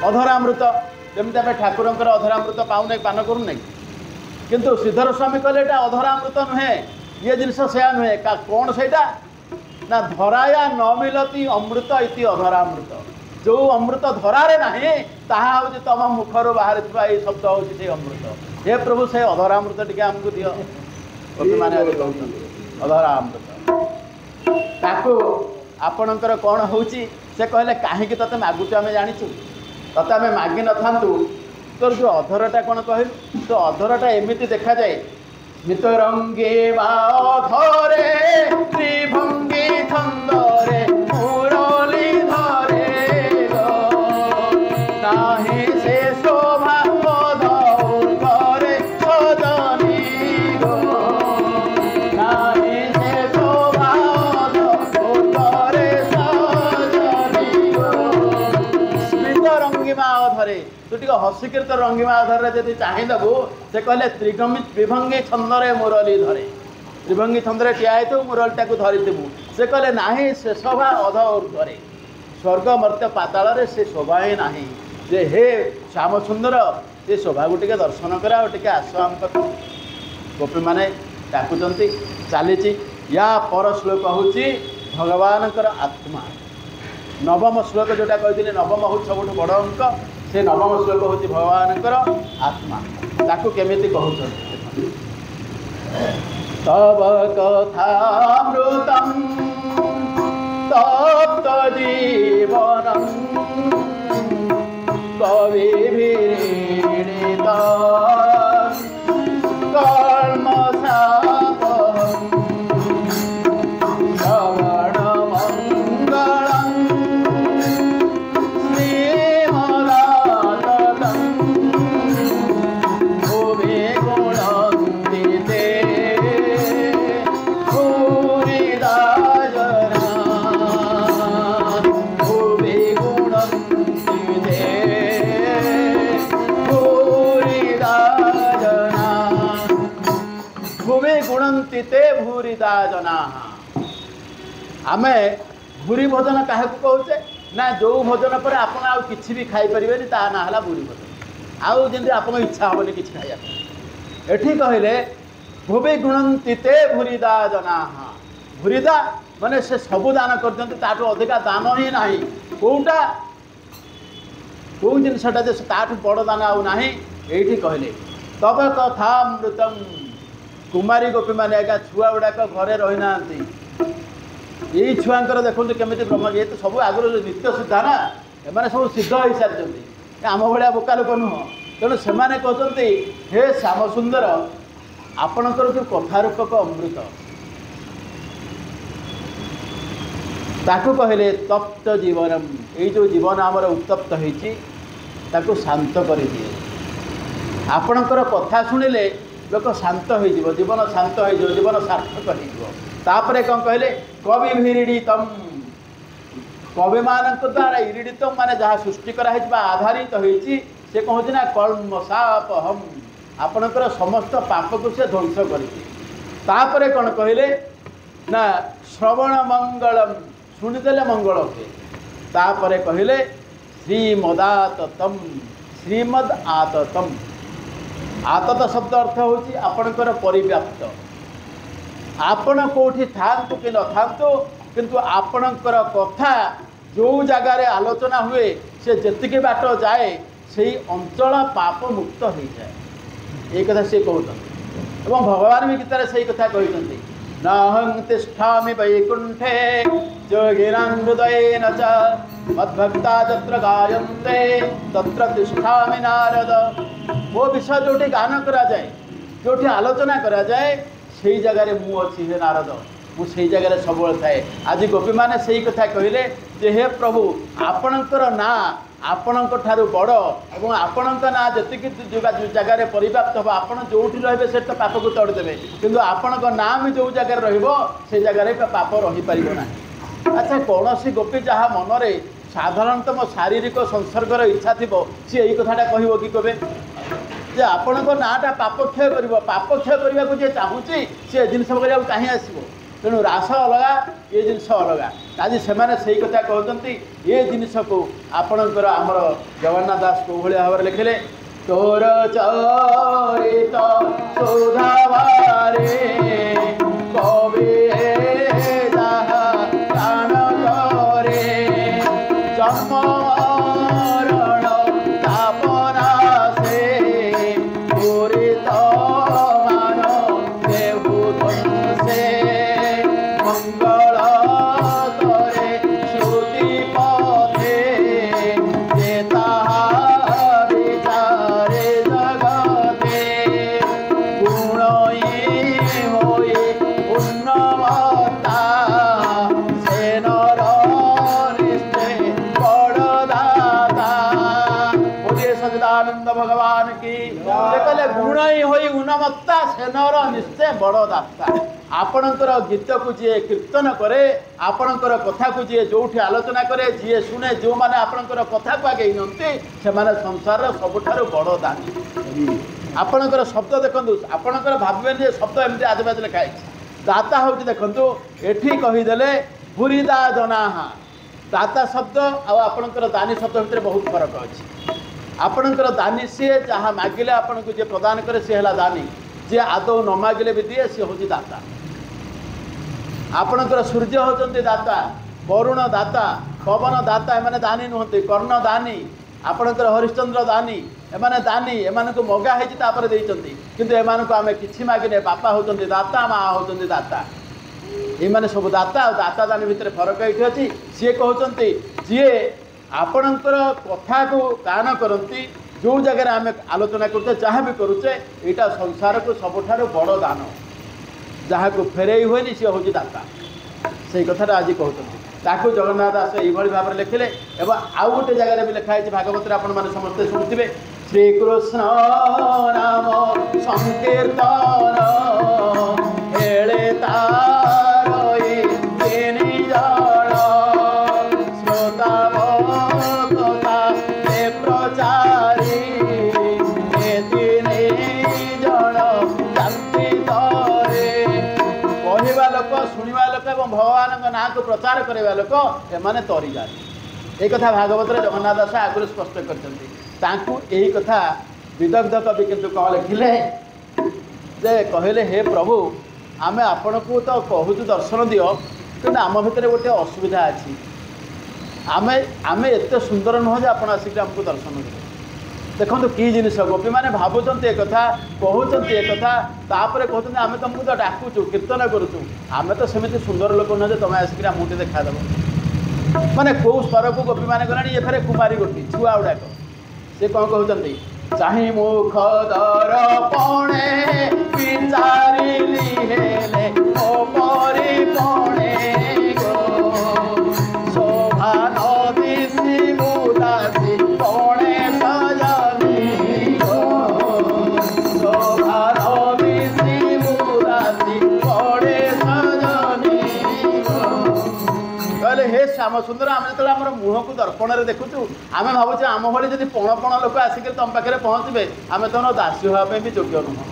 अधरामृत जमी आम ठाकुरंकर अधरामृत पाऊना पान करूना किंतु श्रीधर स्वामी कहले एटा अधरामृत नुहे ये जिनस से नुहे कौन से ना धराया न मिलती अमृत इति अधरामृत जो अमृत धरारे नहीं ताहा हूँ तुम मुखर बाहर ये शब्द हूँ से अमृत हे प्रभु से अधरामृत टी आमको दियो मैंने अधरामृत ताकू आपणकर कौन हो से कहले कहीं ते मागुच आम जाचु ते आम मागि न था तोर जो अधरटा कौन कहल तो अधरटा एमती देखा जाए मितरंगे बाधरे त्रिभंगी छंदरे मुरली धरे नाही से शोभा करे सजनी गो नाही से शोभा करे सजनी गो स्मित रंगिमा अधरे तू टे हसिकृत रंगिमा अधर जब चाहिदेबू से कहले त्रिभंगी छंदरे मुरली धरे त्रिभंगी छंदरे ठिया हो मुरलीटा को धरीदेबू से कहले नाही से शोभा अध ऊर्ध्वे स्वर्ग मर्त्य पाताल से शोभा ही ना जे हे श्याम सुंदर ये शोभा को टे दर्शन करा टे आस आम गोपी मैंने डाकुंट चली या पर श्लोक हूँ भगवानकर आत्मा नवम श्लोक जोटा कहते नवम हूँ सब बड़ अंक से नवम श्लोक हूँ भगवानकर आत्मा ताकू केमिति कहते तव कथामृतम तप्त जीवनम कविभिरीडित कल्मषापहं श्रवणमङ्गलं श्रीमदाततं भुवि गुणन्ति ते भूरिदा जना भुवि गुणन्ति ते भूरिदा जना भुवि गुणन्ति ते भूरिदा जना। आमे भूरी भोजन क्या कहे ना जो भोजन पर आपण आउ किछि भी खाई परिबेनी ता ना हला भूरी भोजन आउ जेंति आपन इच्छा होबनी किछि खाइया एठी कहले भुवि गुणन्ति ते भूरिदा जना। भूरिदा माने से सबु दान करजंती ताठू अधिका दान ही नाही कोउटा को जिनसटा जे ताठू बड़ दान आउ नाही एठी कहले तब कथामृतम कुमारी गोपी माने एका छुआ गुड़ाक घरे रही नांती यही छुआंकर देखते केमी ब्रह्म ये तो सब आगुरी नित्य सिद्धा ना एमाने सब सिद्ध हो सारी आम भाया बोका लोक नुह तेणु से कहते हे श्याम सुंदर आपणकर जो कथारूपक अमृत ताकू कहले तप्त जीवनम ये जो जीवन आमर उत्तप्त होती शांत कर दिए आपणकर कथा शुणिले लोक शांत हो जीवन शांत हो जीवन सार्थक होपरे कौन कहले कवि भिरीडितम कवि मान द्वारा इरीडितम माने जहाँ सृष्टि कराई आधारित होती से कहते ना कल्मषापहम आपणकर समस्त पाप को से ध्वंस करपरे कौन कहले ना श्रवण मंगलम शुणिदेले मंगल हुए तापरे कहले श्रीमदाततम श्रीमद आततम आतत शब्द अर्थ होची आपणकर परिव्याप्त आपण कोठी थांतु कि न थांतु किंतु आपणकर कथा जो जगार आलोचना हुए से जेतिके बाट जाए से अंचल पाप मुक्त हो जाए ये कथा से कहते एवं भगवान भी गीतार से कथा कहते नाहं तिष्ठामि वैकुंठे योगिनां हृदयेन च मद्भक्ता तत्र गायन्ते तत्र तिष्ठामि नारद मो विषय जो गान करा जाए जो आलोचना करा जाए से जगार मु अच्छी हे नारद मुझे जगह सब थाए आज गोपी मैंने से कथा कहले जे हे प्रभु आपणकर ना आपणक ठारू बड़ और आपण ना जी जगार परिव्याप्त हम आप जो रे से तो पाप को तोड़देवे किंतु आपणक ना भी जो जगार से जगार पाप रहीपर ना। अच्छा कौन सी गोपी जहाँ मनरे साधारणतः मो शारीरिक संसर्गर इच्छा थी सी यही कथाटा कह कि कहे जे आपणक नाटा पाप क्षय कर पाप क्षय करने को जी चाहूँगी सी जिनस कहीं आसो तेणु रास अलग ये जिनस अलग आज से कथा कहते ये जिनस को आपणकर आमर जगन्नाथ दास को भाव में लिखिले तोर चरित सुधावारे कवि प्राण करे जन्म मरण तापना से पूरित मान देहु से मंगल तरे श्रुति पथे विचारे जगते गुण होई उन्नमता से नर निश्चय बड़दाता बोलिए सच्चिदानंद भगवान की कहले गुण होई उन्नमत्ता से नर निश्चय बड़दाता आपणकर गीत को जी कीर्तन करे आपणकर कथा को जी जो आलोचना करे जी शुणे जो मैंने आपणकर कथा को आगे नियंती से संसार सबुठार बड़ दानी आपणकर शब्द देखु आपणकर भावें शब्द एमती आजबाज लिखाई दाता हूँ देखु एठी कहीदेले भूरिदा जना दाता शब्द आपणकर दानी शब्द भितर बहुत फरक अच्छी आपणकर दानी सी जहाँ मागिले आपन को जी प्रदान करे सी है दानी जी आदौ न मागिले भी दिए सी हूँ दाता आपणकर सूर्य होचंती दाता वरुण दाता पवन दाता एमाने दानी नुहंती कर्ण दानी आपणकर हरिश्चंद्र दानी एमाने दानी एमान को मगा है देइचंती किंतु एमान को आमे किछि मागिने बापा होचंती दाता माँ होचंती दाता ये माने सब दाता और दाता दानी भितर फरक ये अच्छी सी कहते जी आपणकर कथा को कान करती जो जगह आम आलोचना करते जहाँ भी करुचे यहाँ संसार को सबुठ बड़ दान जहाँ को फेरई हुए सी हूँ दाता से कथा आज कहते ताकू जगन्नाथ दास ये भाव में लिखिले एवं आउ गोटे जगह भी लिखाई भागवत आपण मैंने समस्ते शुणुवे श्रीकृष्ण नाम संकीर्तन हेले तारई तिनि जन श्रोता भक्ता हे प्रचारी हे तिनि जन जाति तरे कहवा लोक शुणा लोक और भगवान ना को प्रचार करवा लोक एमाने तरी जाती एक कथा भागवत जगन्नाथ दास आगुरी स्पष्ट कर कथा विदग्ध कवि किंतु कौन लिखिले जे कहले हे प्रभु आमे आपण को तो कहूँ दर्शन दियो कि आम भितर गोटे असुविधा अच्छी आमे आमे एत सुंदर नुह आप आसिक आमको दर्शन देते देखो कि जिनस गोपी मैंने भावुंट एक कथा कहते एक कथा तापर कहते आम तुमको तो डाकुचु कीर्तन करुचु आम तो सेमती सुंदर लोक नुह तुम आसिक आमको देखादेव माने कौ स्तर को गोपी मैंने गलानी ये फेरे कुमारी गोटी छुआ गुड़ाक से कौन कहते चाहे मुख दर्पणे विचारिली हेले ओ परिपणे गो शोभा नदी मुदासी पणे सजनी गो शोभा नदी मुदासी पणे सजनी गो कहले हे श्याम सुंदर आम जो आम मुह को दर्पण में देखुचु आम भावुचे आम भाई जब पण पण लोक आसिक तुम पाखे पहुँचे आम तुम दासी हाँपी भी योग्य नुह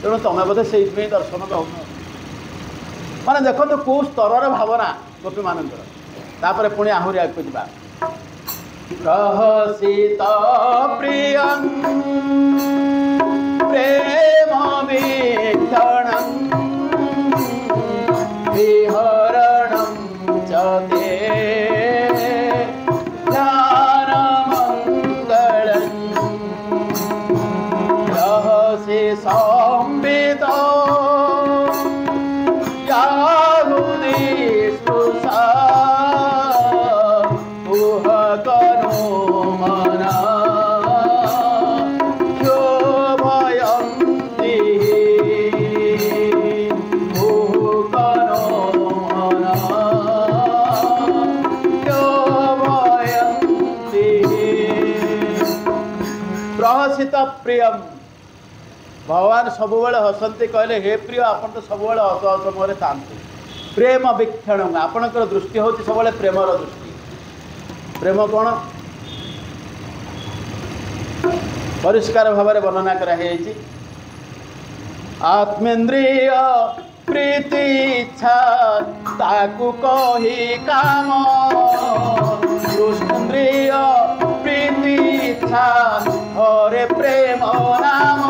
तेणु तुम्हें बोधे से दर्शन कहून माने देखो कौ स्तर भावना गोपी मानकर पुणी आहरी आगे जा प्रहसित प्रिय प्रेम वीक्षण विहरण चते संबित याहुदी स्पृशा उह करो मना शोभयन्ति उह करो मना शोभयन्ति प्रहसित प्रियम भगवान सब हसंती कहले हे प्रिय आप तो सब हस हस मुहर था प्रेम वीक्षण आपणकर दृष्टि हूँ सब प्रेमर दृष्टि प्रेम कौन परिष्कार भाव में वर्णना कराई आत्मेन्द्रिय प्रीति इच्छा ताकू कही काम कृष्णेन्द्रिय प्रीति इच्छा हरे प्रेम नाम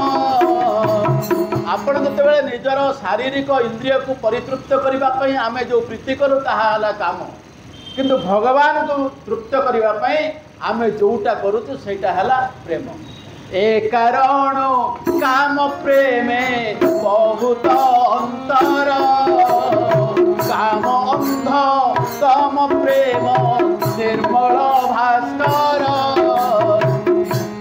आपण जिते निजर शारीरिक इंद्रिय को परितृप्त करने आम जो प्रीति करूँ ताहा काम किंतु भगवान को तृप्त करने आम जोटा करुचु सेटा है प्रेम ए कारण काम प्रेमे बहुत अंतर काम अंध तम प्रेम निर्मल भास्कर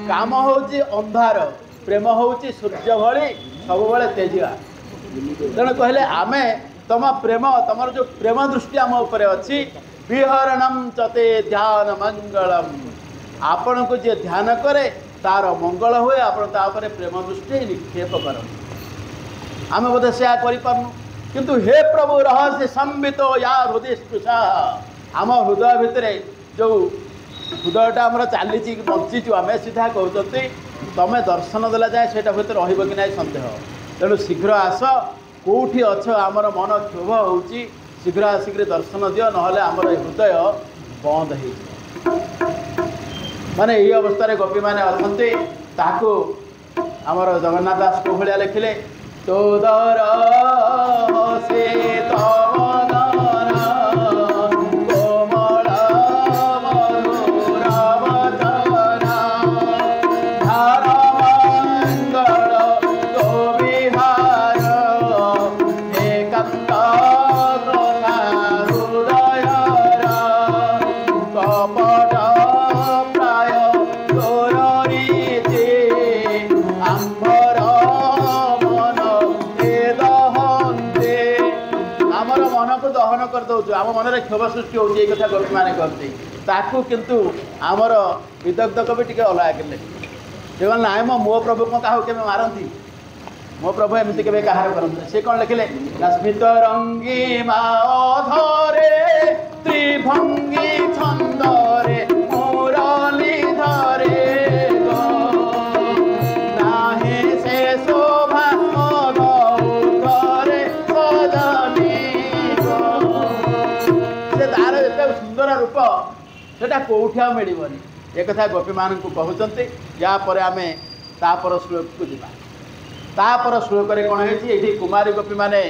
काम हूँ अंधार प्रेम हूँ सूर्य भली सब तेजिया तेणु कहले आमे तम प्रेम तुम जो प्रेम दृष्टि आम उपर अच्छी विहरणम चते ध्यान मंगलम आपण को जे ध्यान करे तार मंगल हुए आपरे प्रेम दृष्टि निक्षेप कर आम बोधे से करूँ किंतु हे प्रभु रहस्य संबित या हृदय स्पृशा आम हृदय भितर जो हृदयटा आम चली बंचीचु आम सीधा कहते तमें दर्शन देला जाए सेटा भीतर रहिबो कि नहीं संदेह तेणु शीघ्र आस कौटी अच्छ आमर मन क्षोभ होउची शीघ्र आसिक दर्शन दियो नहले आमर हृदय बंद हो माने यही अवस्था गोपी मैंने अच्छे ताकू आमर जगन्नाथ दास को भाया लिखिले तोदर से कपट आम्भर मन ए दहन्ते आमर मन को दहन कर दउछु आम मन रे क्षोभ सृष्टि होउछि ए कथा गोपी माने कहते ताकू किंतु आमर विदग्ध कवि टिके अलगा केले जे नाय मो प्रभु को काहू के मारंती मो प्रभु एमती के कहार करते से कौन लिखिले स्मित रंगी माधरे त्रिभंगी छंदरे मुरली धरे नाहे से शोभा घरे सजनी से तार एते सुंदर रूप सेटा कोठा मिलबनी एक कथा गोपी मान को कहते या परे आमे तापर श्लोक को जीवा तापर श्लोक कौन है कुमारी गोपी माने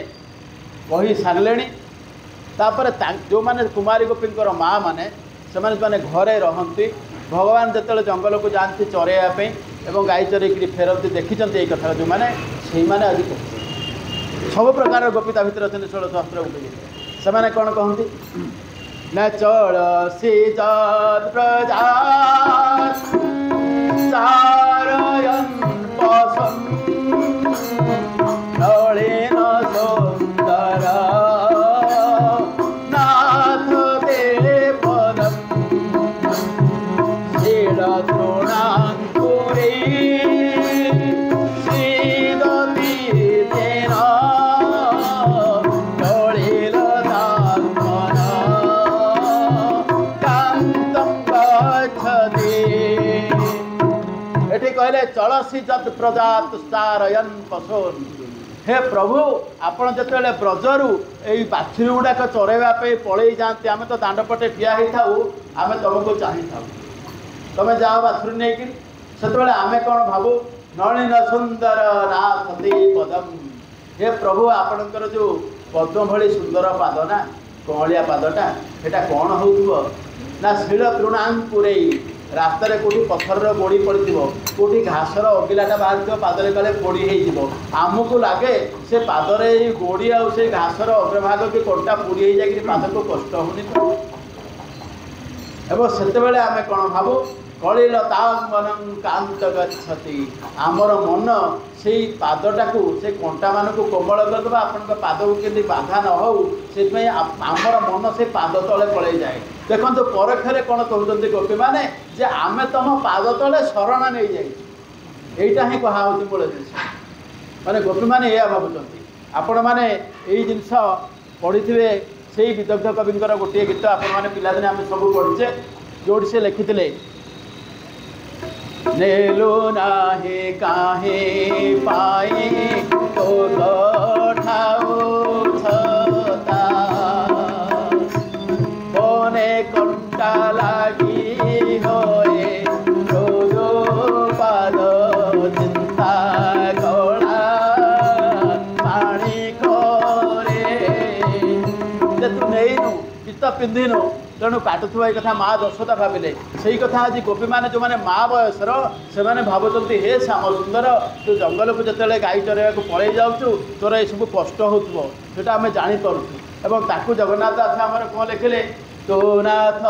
कही सारे जो माने कुमारी गोपी माँ मैंने से मैंने घरे रहती भगवान जो जंगल को जाती चरैयापी और गाई चरैक फेरती देखी ये कथा जो मैंने से आज कहते सब प्रकार गोपिता भितर अच्छे 16 सहस्र गोपी से कौन कहती न चल सी प्रजा चारयन पसंद नलिन सुंदर नाथ ते पदम शील तृणांकुरी सीदती तेन नलिन दात्मन कांतं गच्छति एठी कहले चलसी जत प्रजा तुस्तारयन पशुन हे प्रभु आपण जिते ब्रजरू यही बाछुरी गुड़ाक चरैवाई पलि जाती आम तो दांडपटे ठिया होता आम तुमको चाही था तुम जाओ बाछुरी नहीं से आम कौन भावु नलिन सुंदर नाथते पदम हे प्रभु आपणकर जो पद्म भली सुंदर पाद ना कौलिया पादटा एटा कौन हो ना शील तृणांकुरे रास्ता कौटी पथर गोड़ी पड़ी कौटी घासर अगिलाटा बाहर पादरे काले पोड़ी हो आमको लगे से पादरे गोड़ी आ घासर अग्रभाग कि कंटा पोड़ी हो पाद को कष्ट होनी तो एवं से आम कौन भावु कलिलतांगनं कांत गच्छति आमर मन से पादटा को से कंटा मान को कोमल करदे आपण पाद को केमती बाधा न हो से आमर मन से पाद तले पलि जाए देखो परक्षे कौन कहते गोपी मैंने जे आम तुम पाद तले शरण नहीं जाइए यहीटा ही कहा मूल जिन माने गोपी मैंने यह भावुंट आपण मैंने यही जिनस पढ़ी से विदग्ध कविंर गोटे गीत आपण पिलादिने आम सब पढ़ीचे जो से लिखिले नेलो नाहे काहे पाए तो ठाओ छता बने कंटा लागी होए रोजो पाद चिंता कला पानी करे तू नहीं गीत पिंधिनु तेणु काटुवा ये कथा माँ दशता भाविले से कथा आज गोपी मैंने जो मैंने माँ बयसर से भावुं हे श्याम सुंदर तू जंगल को जिते गाई चरैया को पलि जाऊँ तोर ये सब कष्ट होता आम जापरुँ और ताकू जगन्नाथ दास आम कौन लिखिले तो नाथ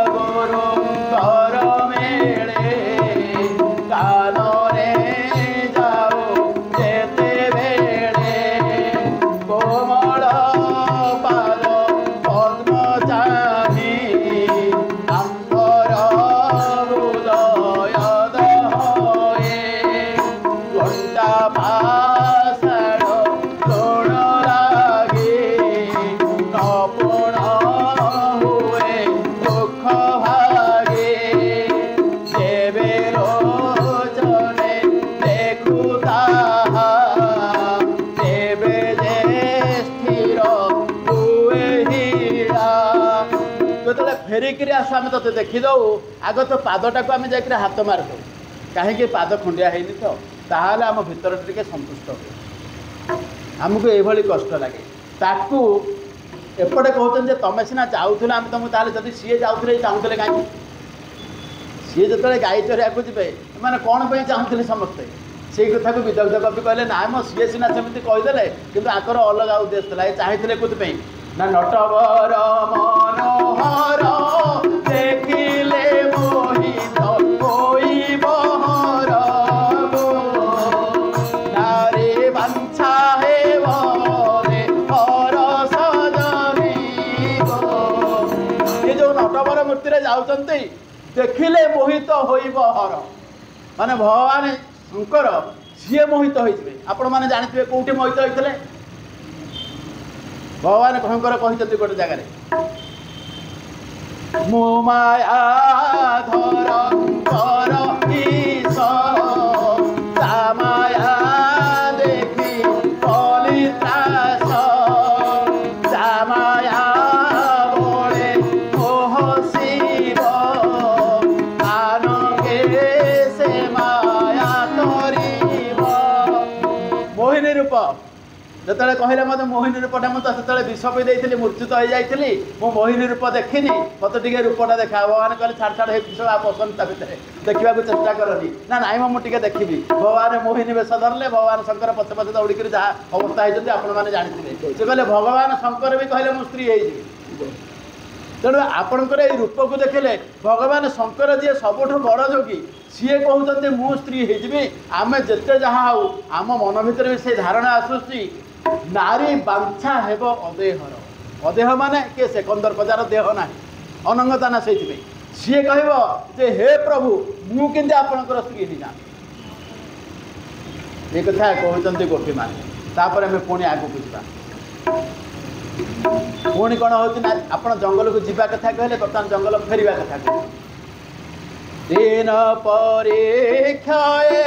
गुरु कर मेले कानरे जाओ जेते बेले कोमल पाद पद्म चाही आंबर उदय दहे घंटा पाषाण तोड़ लागे नपुण हुए दुख भागे देवे लोचने देखु ताहा देवे जे स्थिर हुए हीरा जो फेरिकी आस आम ते देखीद आग तो पादटा को आम जा हाथ मारिद कहीं पाद खंडिया है तो ताहले आम भीतर टे संतुष्ट हो आमको ये कष्ट लगे ताकू एपटे कहते तुम सीना जाऊल आम तुमको ताले जब सी जाऊे चाहूले कहीं सी जो गाई चरिया को जी मैंने कौन पर चाहूले समस्ते से कथा को विदग्ध कवि कहले ना मो सी सीना सेमती कहीदे कि आकर अलग उद्देश्य था चाहिए कौन ना नटवर मनोहर देखिले मोहित कोई बहर देखिले मोहित होइब हर माने भगवान शंकर सीए मोहित होइथिबे। आपण माने जानिथिबे कोउठी मोहित होइथिले भगवान शंकर कहितथि गोटे जगह मो माया धर कर ईश माया देखि कलित्रास माया बोले मोह शिव आनके से माया तोरीब मोहिनी रूप जिते कहले मत मोहिनी रूपटा मुझे से विष पी देती मृत्यु तो हो जाती मो मोहिनी रूप देखनी मत टे रूपटा देखा भगवान कहले छाड़ छाड़ विष पसंद ता भितर देखा चेष्टा करनी ना नाई मुझे देखी भगवान मोहिनी वेश धरले भगवान शंकर पचे पचे दौड़ी जहाँ अवस्था होती आपने जानते से कहले भगवान शंकर भी कहले मो स्त्री हो तेणु आपणकर ये रूप को देखले भगवान शंकर जी सबुठ बड़ जोगी सी कहते मु स्त्री हो आम जिते जहाँ हो आम मन भर भी से धारणा आसूसी नारी बांछा हेब अदेहर अदेह माने किए से कंदर्प जार देह ना अनंगता ना से सी कह हे प्रभु मु के आपणकर स्त्री हो जा ये कथा कहते गोपी मैंने आम पुणी आगे बुझा पुणी कौन होना आप जंगल को जीवा कथा कहले बर्तमान जंगल फेरवा कथा कहले दिन परीक्षाए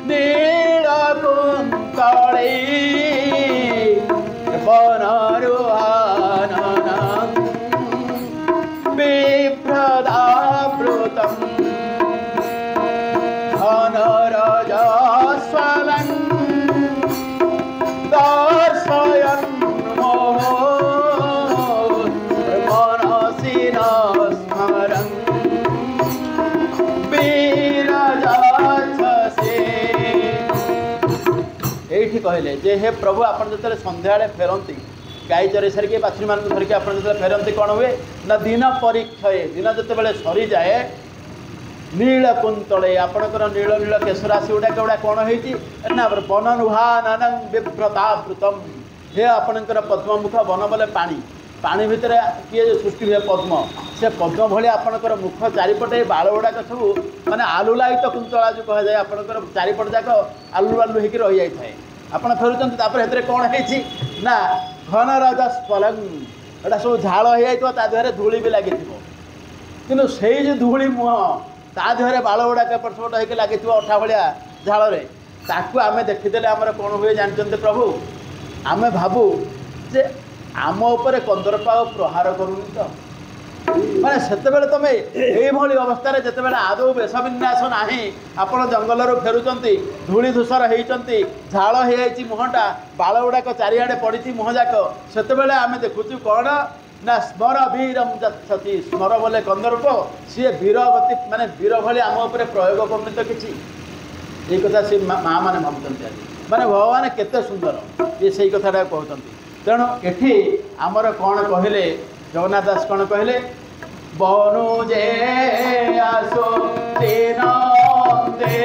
नील कुंतले वनरुहाननं बिभ्रदावृतं घनरजस्वलं दर्शयन् मनसि न स्मरन् ये कहले जे हे प्रभु आप जो संध्या फेरती गाई चरे सारिक बाछुरी मान धरिक आप जो फेरती कौन हुए ना दिन परीक्षे दिन जो सरी जाए नील कुंतले आपणकर नील नील केशराशि गुड़ा गुड़ा कौन होना वननुहाननं बिभ्रतावृतम हे आपणकर पद्ममुख वन बोले पानी पानी भितर किए सृष्टि हुए पद्म से पद्म भली आपणकर मुख चारिपटे बाल गुड़ाक सब माने आलुलायित कुंतला जो कह जाए आपणकर चारिपट जाक आलु आलु होकर रही जाए आप फेरुंट कौन है ना घन राजा स्फलंग एटा सब झाड़ हो जाता देहरे धूली भी लगी कि से जो धूली मुह ता देहरे बाल गुड़ाक एपट सेपट होकर लगी अठा भाया झाड़ ताकू आम देखीदे आमर कौन हुए जानते प्रभु आम भावु जे आम उपरे कंदर्प प्रहार करूनी तो माने सेतेबेले तुम यही अवस्था जिते आदौ वेश विन्यास ना आप जंगल फेरुंट धूली धूसर होती झाड़ हो मुहटा बाल गुड़ाक चारिआडे पड़ी मुह जाक से आम देखुचु कौन ना स्मर वीरम गच्छति स्मर बोले कंदर्प सी वीर गति माने वीर भली आम उपर प्रयोग करनी तो किसी ये कथा सी माँ मैंने भावुंट माने भगवान केते सुंदर ये से कथाटा कहते तेणु एठी आमर कौन कहले जगन्नाथ दास कौन कहले बनु जे आसो दिन दे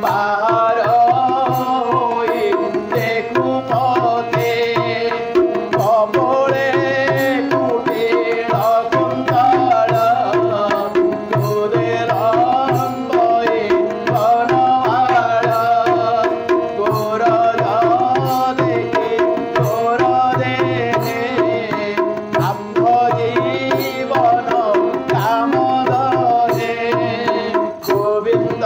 बाहर होई देखु पते कबोले कुटीर कुंतल दूधे रंबई बनवाल गोर देखी गोर देने आम्भ जीवन काम दे गोविंद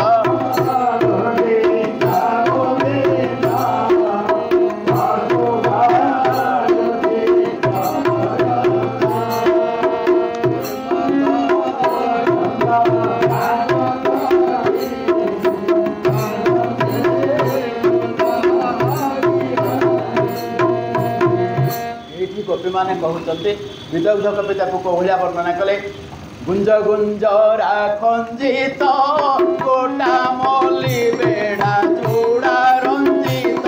गोपी मैंने कहते विदग्ध कवि कौलिया वर्णना कले गुंज गुंज राखंजित गोटा मल्ली बेड़ा चूड़ा रंजित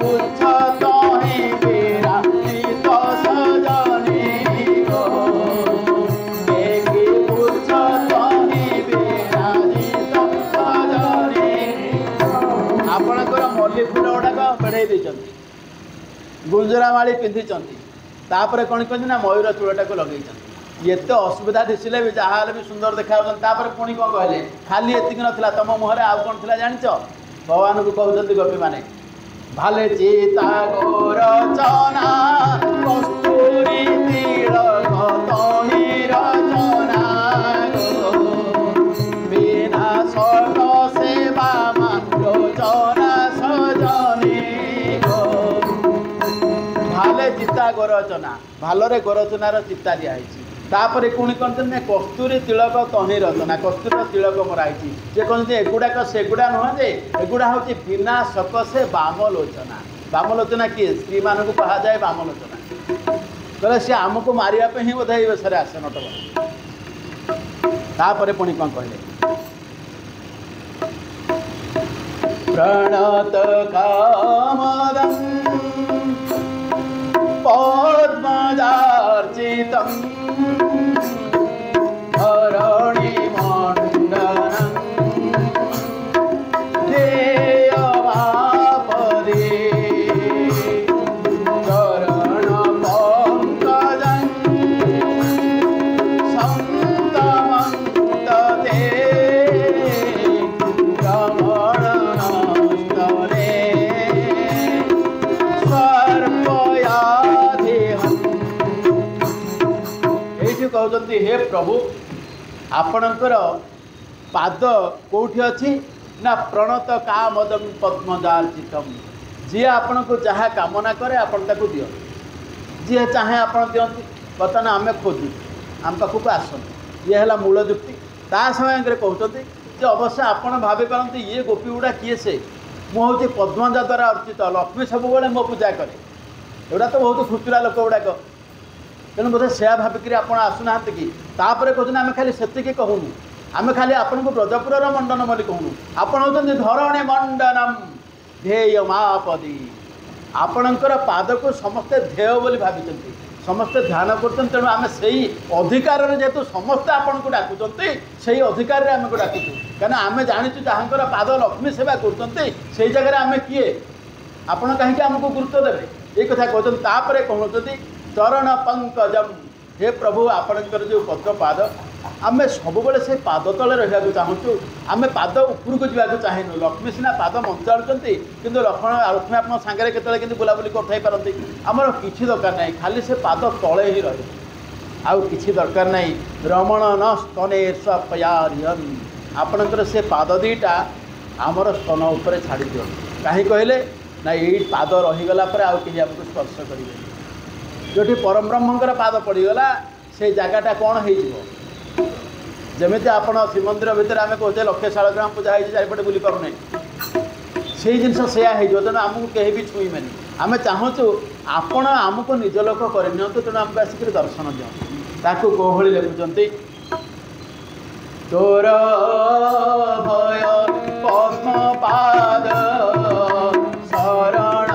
पुछ तही विराजित सजनी गो पुछ तही विराजित सजनी आपणकर मल्ली फूल गुड़ाक बेढ़ई गुंजरा माली पिंधि तापर कौन कहते ना मयूर चूड़टा को लगे एत असुविधा दिशिले भी जहाँ भी सुंदर देखा पुणी कौन कहले खाली एतिक नाला तुम मुहर आउ कौन थी जान भगवान को कहते गोपी मैंने भाले चिता गोरचना कस्तूरी तिलक तहि रचना बिना शर्त सेवा लोचना सजनी भाले चिता गोरचना भालरे गोरचनार चिता दिखाई तापर पुणी कहते कस्तूरी तिलक तहि रचना कस्तूरी तिलक मराई जे कहते एगुड़ाक सेगुड़ा नुहे एगुड़ा हूँ बिना सकसे बामलोचना बामलोचना किए स्त्री मान को कहा जाए बामलोचना कहले सी आमको मारिया ही बोधे बेसरे आसे नट तापर पुणी कौन कहले प्रणत कामदं पद्मजार्चितं धरणि मण्डनं ध्येयमापदे चरणपङ्कजं सन्तमन्तते रमणनस्तने सर्पयाधिहम् कहते हे प्रभु आपणकर पाद कौटी अच्छी ना प्रणत कामदं पद्मजार्चितम जी आपण को जहाँ कामना करे आपण ताकू दियो जी चाहे आपण दियंती बर्तमान आम खोजु आम पाखक आसत ये है मूल जुक्ति ता समय कहते अवश्य आपण भावी पारती ये गोपी गुड़ा किए से मुझे पद्मजा द्वारा अर्चित लक्ष्मी सब मो पूजा करे एटा तो बहुत खुचुरा लोक गुड़ाक तेणु बोधे से भाविक आप आसुना कि तापर कहते आम खाली से कहूनु आम खाली आपन को ब्रजपुर मंडन बोली कहूनु आपण होती धरणी मंडनम ध्येयमापदी आपणकर पाद को समस्ते ध्येय बोली भावी समस्ते ध्यान कर तेणु आम से अधिकार जेहेतु समस्ते आपन को डाकुंट से अधिकार आम को डाकुचु कहीं आम जाचु जहाँकर पाद लक्ष्मी सेवा कर जगह आम किए आपण कहीं आमको गुरुत्व देवे ये कथा कहते कहते चरण पंकजम हे प्रभु आपणकर जो पद्म पाद आम सब से पाद तले रहा चाहूँ आम पाद उपरको जावाक चाहेनु लक्ष्मी सीना पाद मंचाड़ुंट कि लक्ष्मी आप सागर के बुलाबुली करते आमर किसी दरकार ना खाली से पाद तले ही रहे आउ कि दरकार ना रमण न स्तने स्वपयारिहन आपणकर से पाद दीटा आमर स्तन उपर छाड़ी दियो कहीं कहले ना ये पाद रहीगला आउ कहीं आमको स्पर्श करेंगे जो परम ब्रह्मंकर पाद पड़गला से जगटा कौन होमती आप श्रीमंदिर भितर आम कहते लक्षे शालग्राम पूजा हो चारिपटे बुली पारना से जिन सैया तेणु आमको कहीं भी छुईमें आम चाहूँ आपण आमको निज लोक करनी तेणु आमको आसिक दर्शन दिखाँ कौभली लिखुंट तोर भय पद्मपाद शरण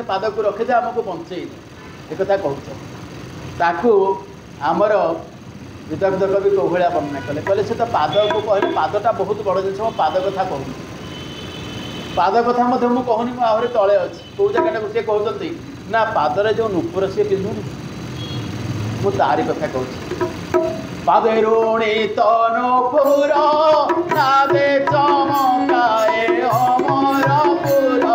पाद को रखी दे आमको बंचे एक कहूँ आमर विदग्ध कवि कौभलिया वर्णना कले कहले से तो पाद को कहले पादटा बहुत बड़ जिन पाद कथा कहूँ पाद कथा मुझे कहूनी मुझे तले अच्छी कौ जगह सी कहते ना पादरे जो नुपुर सी पिंधुनी मु तारी कथा कहूँ पादे ऋणी तनुपुर नादे चमकाए अमरपुर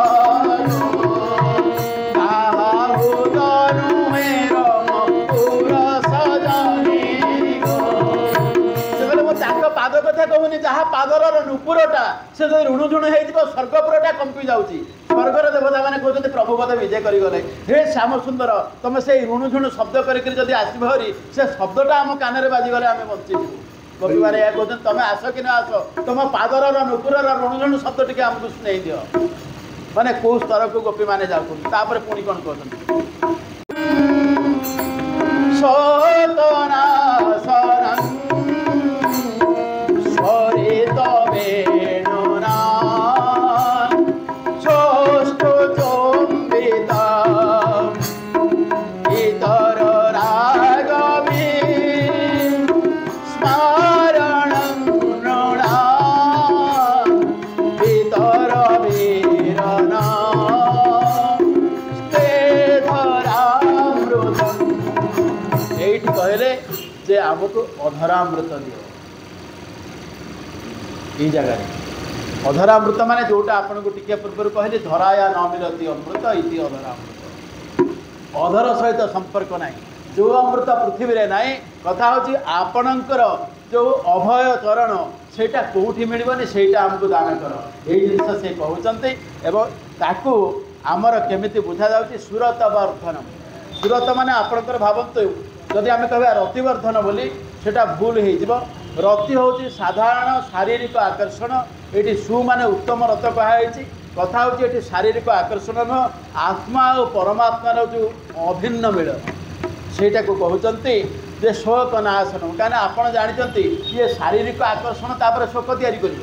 पाद कथा कहूनी जहाँ पादर नुपुरटा से जो ऋणुझुण हो स्वर्गपुरटा कंपी जाऊँगी स्वर्गर देवता मैंने कहते प्रभु पद विजय करगले हे श्याम सुंदर तुम से ऋणुझुण शब्द करके आसब हरी से शब्दटा आम कान बाजिगले आम बंचीजु कवि मैंने यह कहते तुम आस कि न आस तुम पादर नुपुर ऋणुझुण शब्द टी आमको शुणई दियो मैंने कौ स्तर को गोपी मैंने जाऊँ पुणी कौन कहते जे आमको अधरामृत दियो ये जगह अधरामृत माने जोटा आपन को टिके पूर्व कहले धराया न मिलती अमृत इति अधरामृत अधर सहित संपर्क नाही जो अमृत पृथ्वी रे नाही कथा होची आपणकर जो अभय चरण सेटा कोठी मिलबनी सेटा हमको दान कर यही जिनस से कहउचंते एवं ताकू आमर केमिति बुझा जाउची सुरत वर्धन सुरत माने आपणकर भावंत जदि आमे कहबा रतिवर्धन बोली सेटा भूल हे जिवो रति होची साधारण शारीरिक आकर्षण एटी सु माने उत्तम रत कहायची कथा होची एटी शारीरिक आकर्षण न आत्मा और परमात्मा जो अभिन्न मिलन सेटा को कहउचंती जे शोक नाशन कहीं आपड़ जानते ये शारीरिक आकर्षण तापर शोक तैयारी कर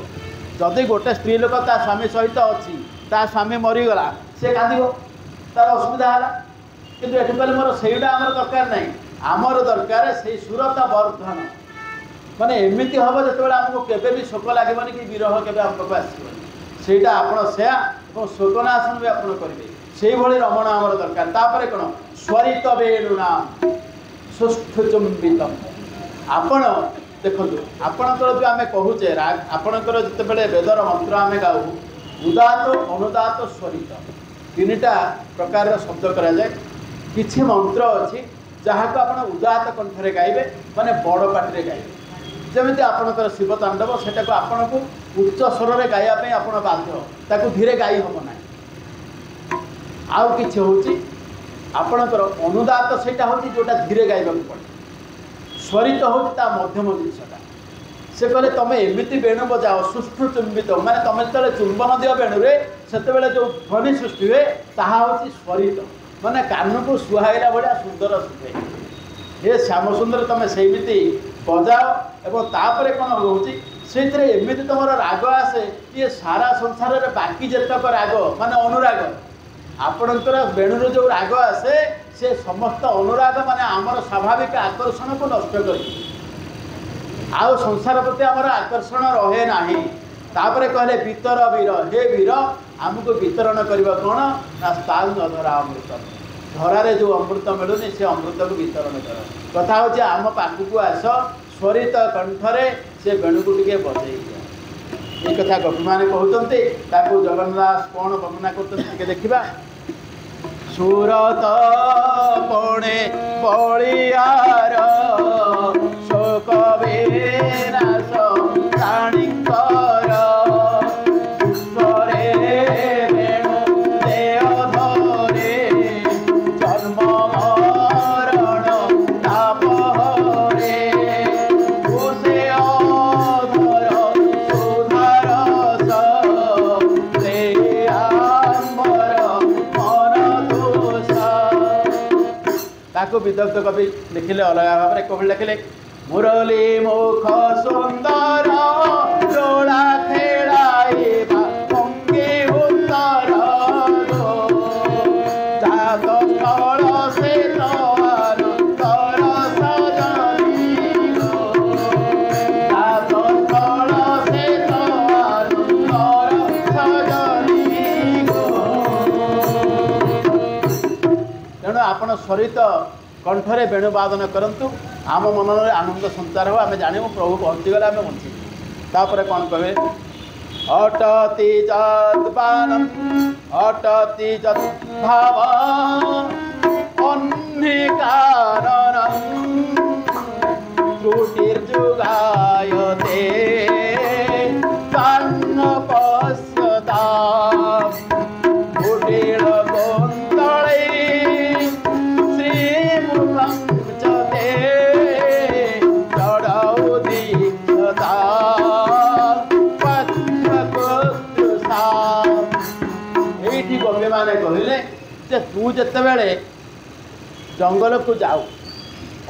जदि गोटे स्त्री लोक ता स्वामी सहित अच्छी ता स्वामी मरीगला सी कांद तार असुविधा है किंतु ये कहले मोर सहीटा आम दरकार ना आमर दरकार से सुरत वर्धन माने एमती हम जो आमको केवे भी शोक लगे कि विरह केवे आम पाक आसबनी सेटा आप शोकनाशन भी आप करेंगे से भाई रमण आमर दरकार तापर कौन स्वरित वेणुना सुष्ठु चुंबित आपण देखो आपणकर जो आम कहूचे आपणकर जितेबाला वेदर मंत्र आम गाऊ उदात अनुदात स्वरित तीनटा प्रकार शब्द करा जाए किछि मंत्र अच्छी जहाँ को आप उदात कंठरे गाइबे माने बड़ पार्टी गाइबे जमी आपणकर शिव तांडव सेटा को आपन को उच्च स्वर में गाइबा आप बाध्य ताकू धीरे गाई हम ना आउ किछि होची आपणकर अनुदात सेटा होची जोटा धीरे गाइबा पड़े स्वरित होची ता मध्यम जिनसटा से कहले तुम एमती वेणु बजाओ सुष्ठु चुंबित माने तुम जो चुंबन दियो वेणुरे सेतेबेले जो ध्वनि सृष्टि हुए ताहा होची स्वरित माने कान को सुहाइला भाया सुंदर शुभे ये श्याम सुंदर तुम सेमिति बजाओ एवं तापरे कौन रोचे से एमती तुम राग आसे ये सारा संसार में बाकी जेतक राग माने अनुराग आपणकर वेणुर जो राग आसे से समस्त अनुराग माने आमर स्वाभाविक आकर्षण को नष्ट कर आउ संसार प्रति आमर आकर्षण रहे नाही तापरे कहले वितर वीर हे वीर आमको वितरण करबा कोन ना स्थान अधरा अमृत धरारे जो अमृत मिलुनी से अमृत को वितरण कर कथा होचे आम पाखु को आस स्वरित कंठरे से वेणु को टिके बजई ये कथा गोपी माने कहते जगन्नाथ कौन वर्णना करते देखा सुरत पणे बलियार शोक विनाश प्राणीकर पुष्परे वेणु देह धरे जन्म मरण ताप हरे भूषे अधर सुधारस दे आम्बर मन दोष ताको विदग्ध कवि लिखिले अलग भाव में कवि लिखिले मुरली मुख सुंदर डोला खेलाइबा अंगे उत्तर जात स्थल से तर सजनी जात स्थल से तर सजनी तेणु आपण स्वरित कंठरे वेणुवादन करंतु आम मन में आनंद संचार हो आम जाने प्रभु पहुँचीगले आम बंची तापर कौन कहे अटति जत्पानम अटति जत्भाव अन्निकारणं त्रुटिर्जुगायते पश्यता कुटिल कुन्तले श्रीमुखं च ते जडौ दीक्षता पत्रकुत्रुषा एठी गोपी माने कहले जे तू जतेबेले जंगल को जाऊ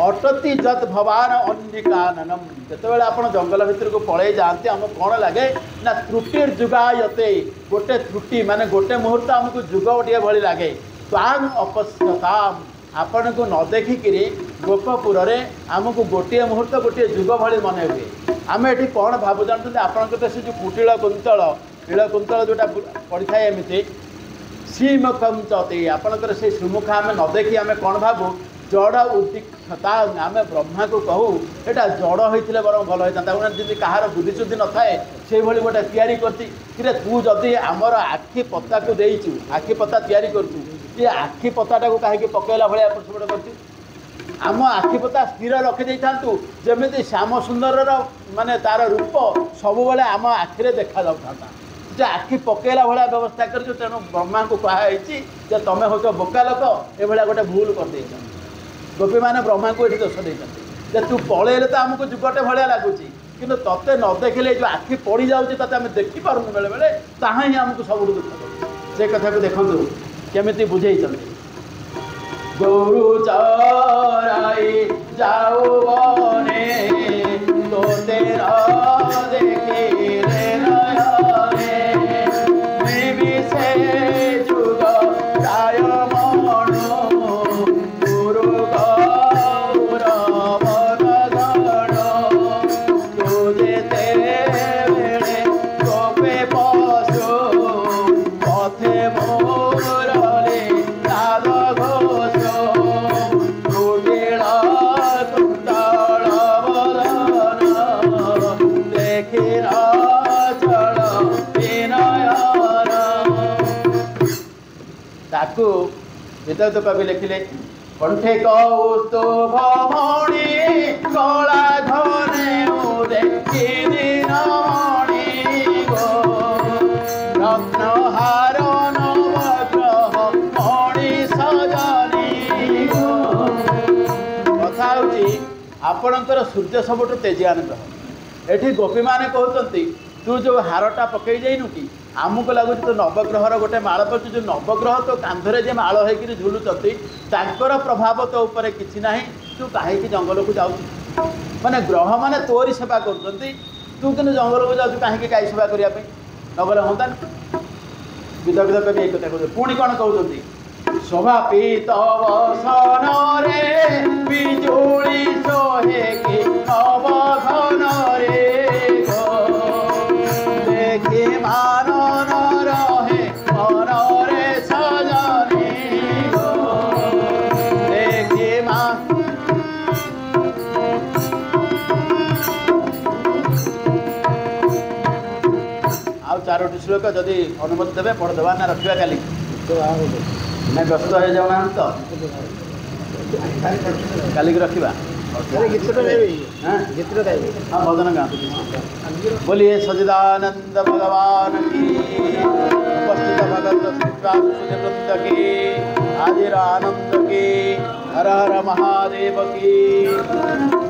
अटति जत भवान अन्निकाननम जतेबेले आपण जंगल भितर को पळे जाते हम कौन लगे ना त्रुटिर जुगायते गोटे त्रुटि माने गोटे मुहूर्त हमको जुग गोटे भली लगे तांग अपश्यता आपण को न देखिकी गोपपुर में आमको गोटे मुहूर्त गोटे जुग भली मन हुए आम ये कौन भाव जानते आपंकर से जो कुटिल कुंतल नील कुंतल जोटा पड़ी था एमती श्रीमुखम चते आपंकर से श्रीमुख आम न देखी आम कौन भावु जड़ उद्दीक्षता आम ब्रह्मा को कहू एटा जड़ होते बर भल होता जमी कहार बुद्धिशुद्धि न थाए से भली गोटे तैयारी करती कि तू जदि आमर आखि पत्ता को देचु आखि पत्ता तैयारी करचु ये आखि पत्ताटा को कहीं पकईला भाया एपट कर आम आखि पता स्थिर रखी था जमी श्याम सुंदर माने तार रूप सब बेले आम आखिरे देखा जाता जे आखि पकईला भाया व्यवस्था कर तेणु ब्रह्मा को कहुई तुम हूँ बोका लोक ये गोटे भूल कर गोपी मैंने ब्रह्मा को ये दोष देते तू पलैले तो आमको जुगटे भाया लगुच कि तोते न देखिले जो आखि पड़ जाऊँगी ते आम देखिपार बेले बेले ताहा ही आमको सब दुख से कथा को देखूँ केमी बुझे गोरु चराई जाऊ बने तोते देखिले नयने से जुग प्राय तो कवि लिखिले कंठे कौस्तुभ मणि कला धने देखी दिनमणि गो रत्नहार नवग्रह मणि सजनी गो कथा हूँ आपणकर सूर्य सबुठ तेजियान ग्रह एठी गोपी माने कहते तू जो हारटा पकई जाइनु कि आमको लगुच तो नवग्रहर गोटे माड़ पड़ू जो नवग्रह तो कांधरे जे माड़ होकर झुलुंट तांकर प्रभाव तो ऊपर किसी ना तू कहीं जंगल को जाऊ माने ग्रह माने तोरी सेवा कर तू कि जंगल को जाऊ कहीं गाई सेवा करने नगले हाँ विधविध कवि एक कथा कहते पुणी कौन कहते शोभा पीत वसन रे बिजुली सोहे कि नवघन रे देखी मान रहे मन रे सजनी देखी आउ चारोटी श्लोक जदि अनुमति देवे पढ़देवा ना रखा काली ना व्यस्त हो जाऊना तो काली रखा हाँ भजन गा बोलिए सच्चिदानंद भगवान की उपस्थित भगत वृंद की हाजिर आनंद की हर हर महादेव की।